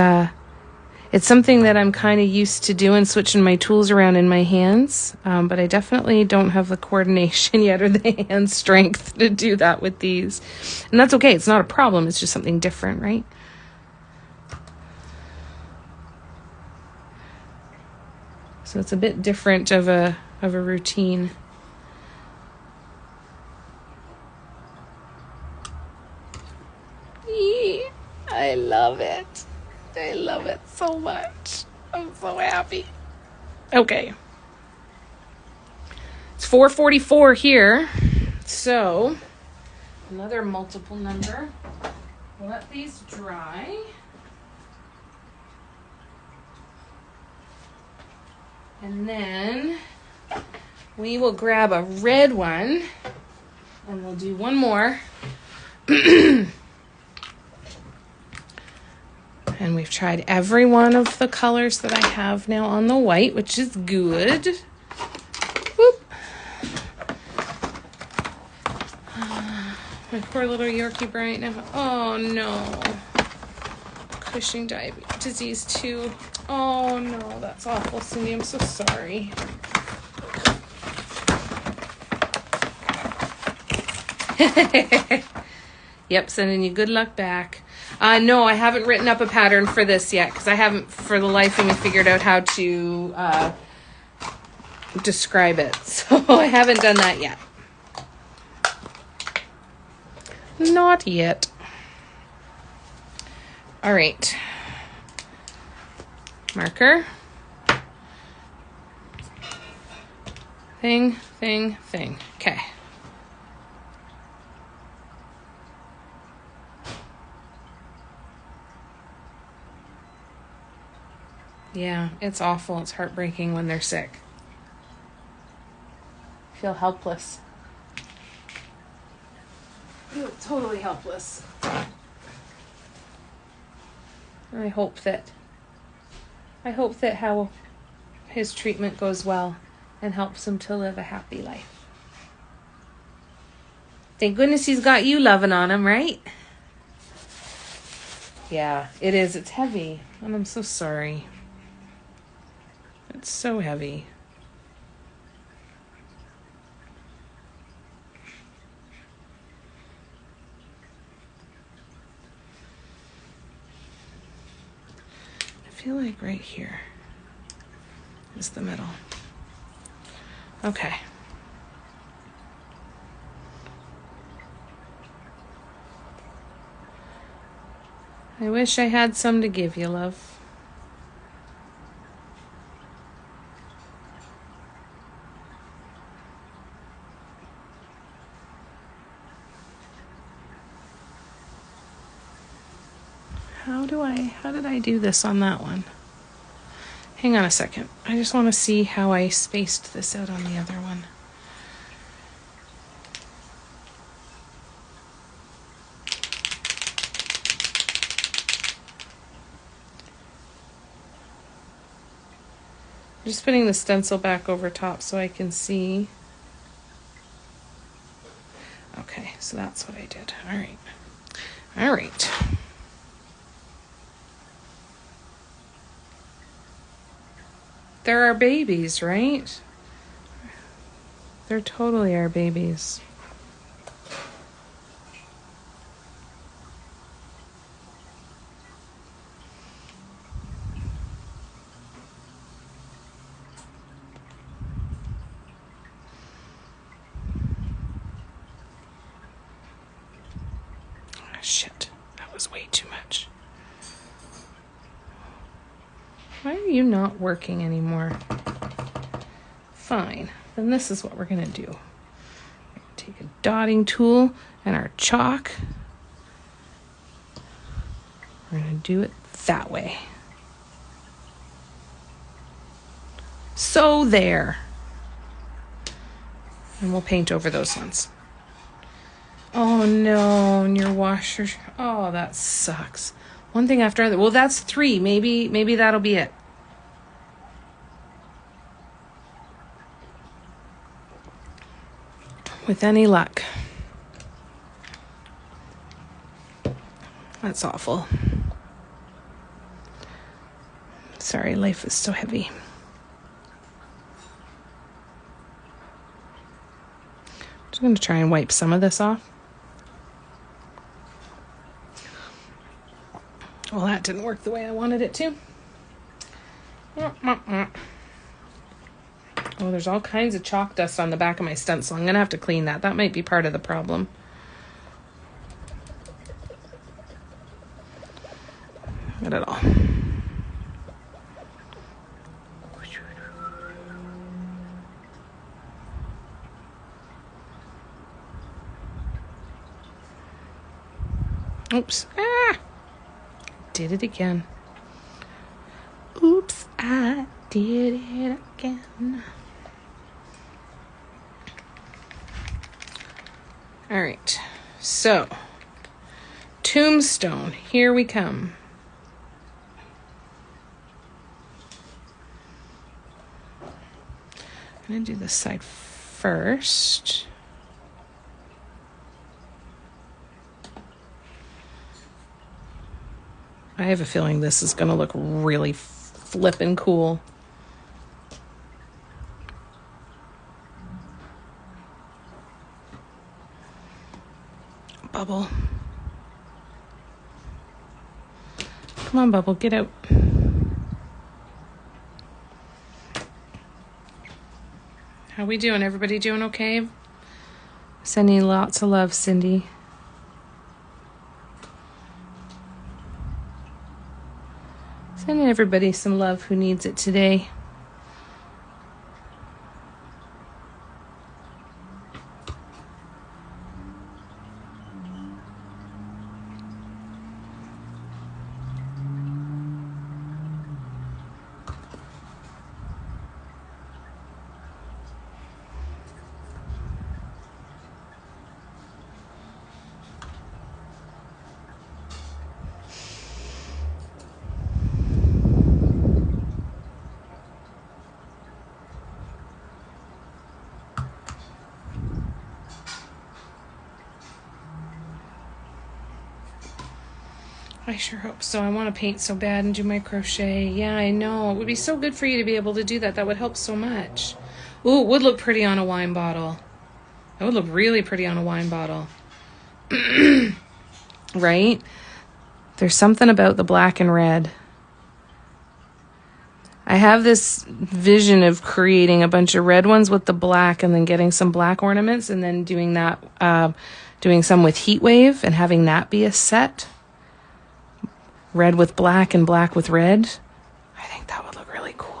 It's something that I'm kind of used to doing, switching my tools around in my hands, but I definitely don't have the coordination yet or the hand strength to do that with these. And that's okay. It's not a problem. It's just something different, right? So it's a bit different of a routine. I love it. I love it so much. I'm so happy. Okay. It's 4:44 here. So, another multiple number. We'll let these dry. And then we will grab a red one and we'll do one more. And we've tried every one of the colors that I have now on the white, which is good. Whoop. My poor little Yorkie Bryant now. Oh no. Cushing disease too. Oh no, that's awful, Cindy. I'm so sorry. Yep, sending you good luck back. No, I haven't written up a pattern for this yet because I haven't, for the life of me, figured out how to describe it. So I haven't done that yet. Not yet. All right. Marker. Thing. Okay. Yeah, it's awful. It's heartbreaking when they're sick. I feel helpless. I feel totally helpless. I hope that how his treatment goes well and helps him to live a happy life. Thank goodness he's got you loving on him, right? Yeah, it is. It's heavy, and I'm so sorry. It's so heavy. I feel like right here is the middle. Okay. I wish I had some to give you, love. How did I do this on that one? Hang on a second. I just want to see how I spaced this out on the other one. I'm just putting the stencil back over top so I can see. Okay, so that's what I did. All right. All right. They're our babies, right? They're totally our babies. Oh, shit, that was way too much. Why are you not working anymore? Fine, then this is what we're gonna do. Take a dotting tool and our chalk. We're gonna do it that way. So there. And we'll paint over those ones. Oh no, and your washer. Oh, that sucks. One thing after another. Well, that's 3. Maybe that'll be it. With any luck. That's awful. Sorry, life is so heavy. Just going to try and wipe some of this off. Well, that didn't work the way I wanted it to. Oh, there's all kinds of chalk dust on the back of my stencil. I'm going to have to clean that. That might be part of the problem. Not at all. Oops. Ah! Did it again. Oops, I did it again. All right. So, tombstone. Here we come. I'm going to do this side first. I have a feeling this is going to look really flippin' cool. Bubble. Come on, Bubble, get out. How we doing? Everybody doing okay? Sending lots of love, Cindy. Sending everybody some love who needs it today. I sure hope so. I want to paint so bad and do my crochet. Yeah, I know. It would be so good for you to be able to do that. That would help so much. Ooh, it would look pretty on a wine bottle. That would look really pretty on a wine bottle. Right? There's something about the black and red. I have this vision of creating a bunch of red ones with the black and then getting some black ornaments and then doing that, doing some with heat wave and having that be a set. Red with black and black with red. I think that would look really cool.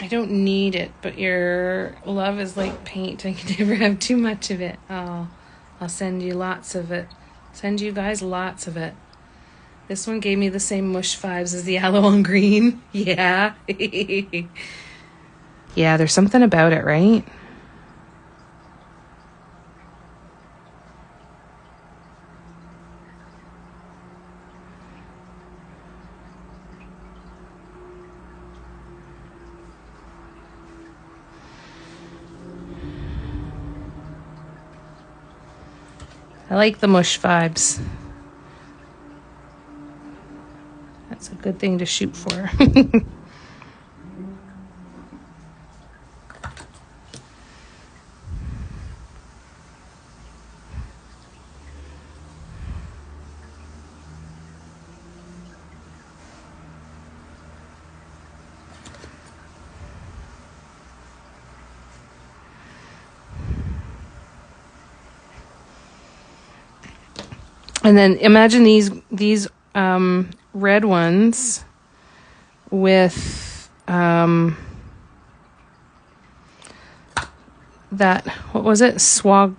I don't need it, but your love is like paint. I can never have too much of it. Oh, I'll send you lots of it. Send you guys lots of it. This one gave me the same mush vibes as the yellow and green. Yeah. Yeah, there's something about it, right? I like the mush vibes. That's a good thing to shoot for. And then imagine these red ones with that, what was it? Swagwar?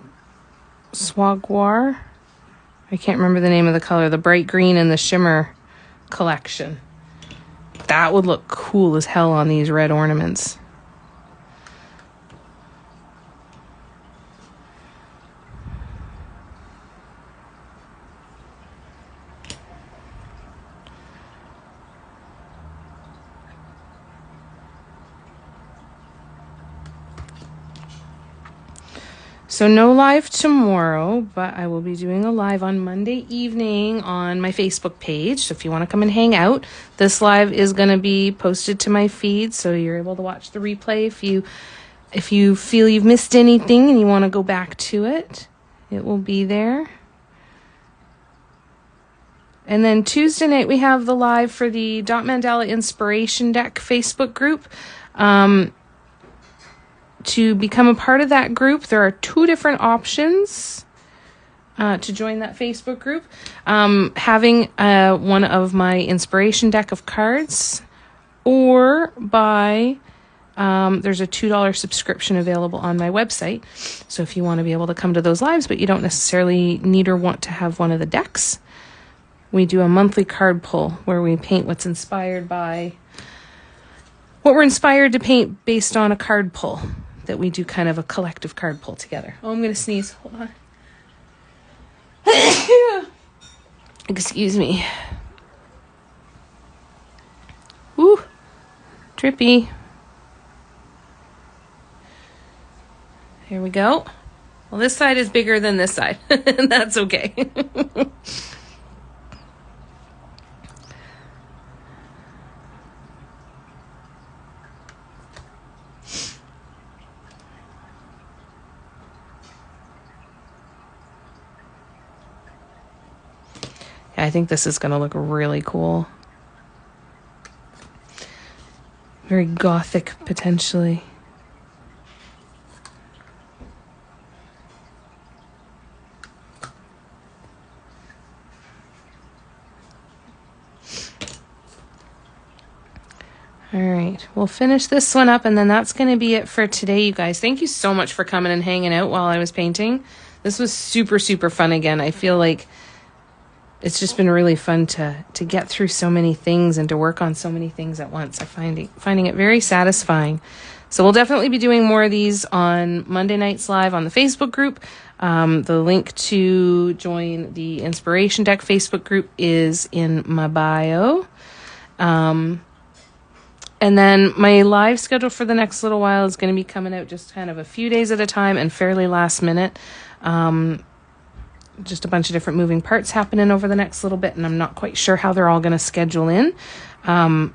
I can't remember the name of the color. The bright green and the shimmer collection. That would look cool as hell on these red ornaments. So no live tomorrow, but I will be doing a live on Monday evening on my Facebook page. So if you want to come and hang out, this live is going to be posted to my feed, so you're able to watch the replay if you feel you've missed anything and you want to go back to it. It will be there. And then Tuesday night we have the live for the Dot Mandala Inspiration Deck Facebook group. To become a part of that group, there are 2 different options to join that Facebook group. Having one of my inspiration deck of cards, or buy, there's a $2 subscription available on my website. So if you want to be able to come to those lives, but you don't necessarily need or want to have one of the decks, we do a monthly card pull where we paint what's inspired by what we're inspired to paint based on a card pull. That we do kind of a collective card pull together. Oh, I'm going to sneeze. Hold on. Excuse me. Woo. Drippy. Here we go. Well, this side is bigger than this side. And that's okay. I think this is going to look really cool. Very gothic, potentially. All right, we'll finish this one up, and then that's going to be it for today, you guys. Thank you so much for coming and hanging out while I was painting. This was super, super fun again. I feel like it's just been really fun to get through so many things and to work on so many things at once. I'm finding it very satisfying. So we'll definitely be doing more of these on Monday nights live on the Facebook group. The link to join the Inspiration Deck Facebook group is in my bio. And then my live schedule for the next little while is going to be coming out just kind of a few days at a time and fairly last minute. Just a bunch of different moving parts happening over the next little bit, and I'm not quite sure how they're all going to schedule in. But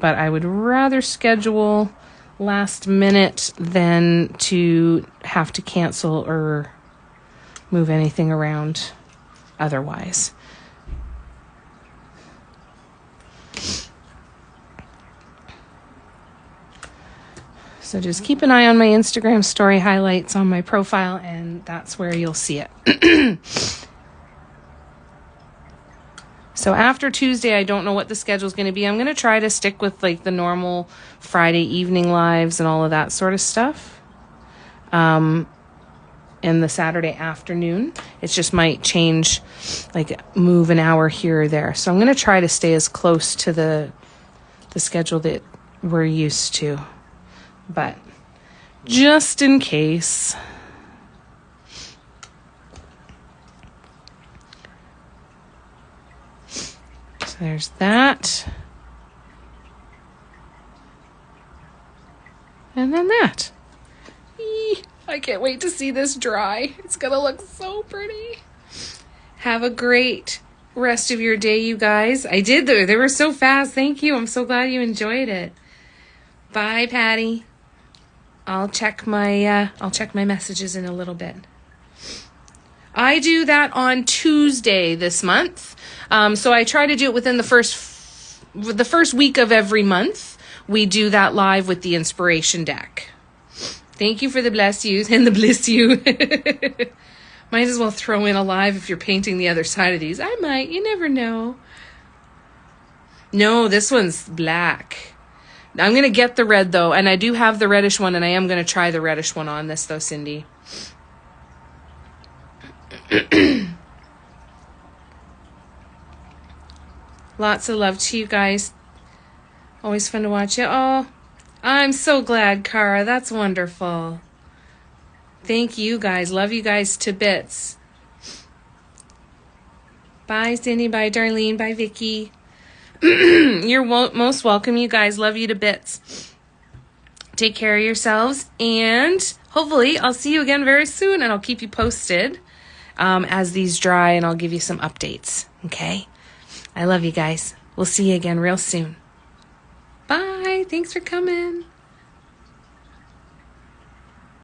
I would rather schedule last minute than to have to cancel or move anything around otherwise. So just keep an eye on my Instagram story highlights on my profile, and that's where you'll see it. So after Tuesday, I don't know what the schedule is going to be. I'm going to try to stick with like the normal Friday evening lives and all of that sort of stuff. And the Saturday afternoon, it just might change, like move an hour here or there. So I'm going to try to stay as close to the schedule that we're used to. But just in case. So there's that. And then that. I can't wait to see this dry. It's going to look so pretty. Have a great rest of your day, you guys. I did though. They were so fast. Thank you. I'm so glad you enjoyed it. Bye, Patty. I'll check my messages in a little bit. I do that on Tuesday this month. So I try to do it within the first week of every month. We do that live with the Inspiration Deck. Thank you for the bless yous and the bliss you. Might as well throw in a live if you're painting the other side of these. I might. You never know. No, this one's black. I'm going to get the red, though, and I do have the reddish one, and I am going to try the reddish one on this, though, Cindy. Lots of love to you guys. Always fun to watch you. Oh, I'm so glad, Cara. That's wonderful. Thank you, guys. Love you guys to bits. Bye, Cindy. Bye, Darlene. Bye, Vicky. You're most welcome, you guys. Love you to bits. Take care of yourselves, and hopefully I'll see you again very soon, and I'll keep you posted as these dry, and I'll give you some updates. Okay? I love you guys. We'll see you again real soon. Bye. Thanks for coming.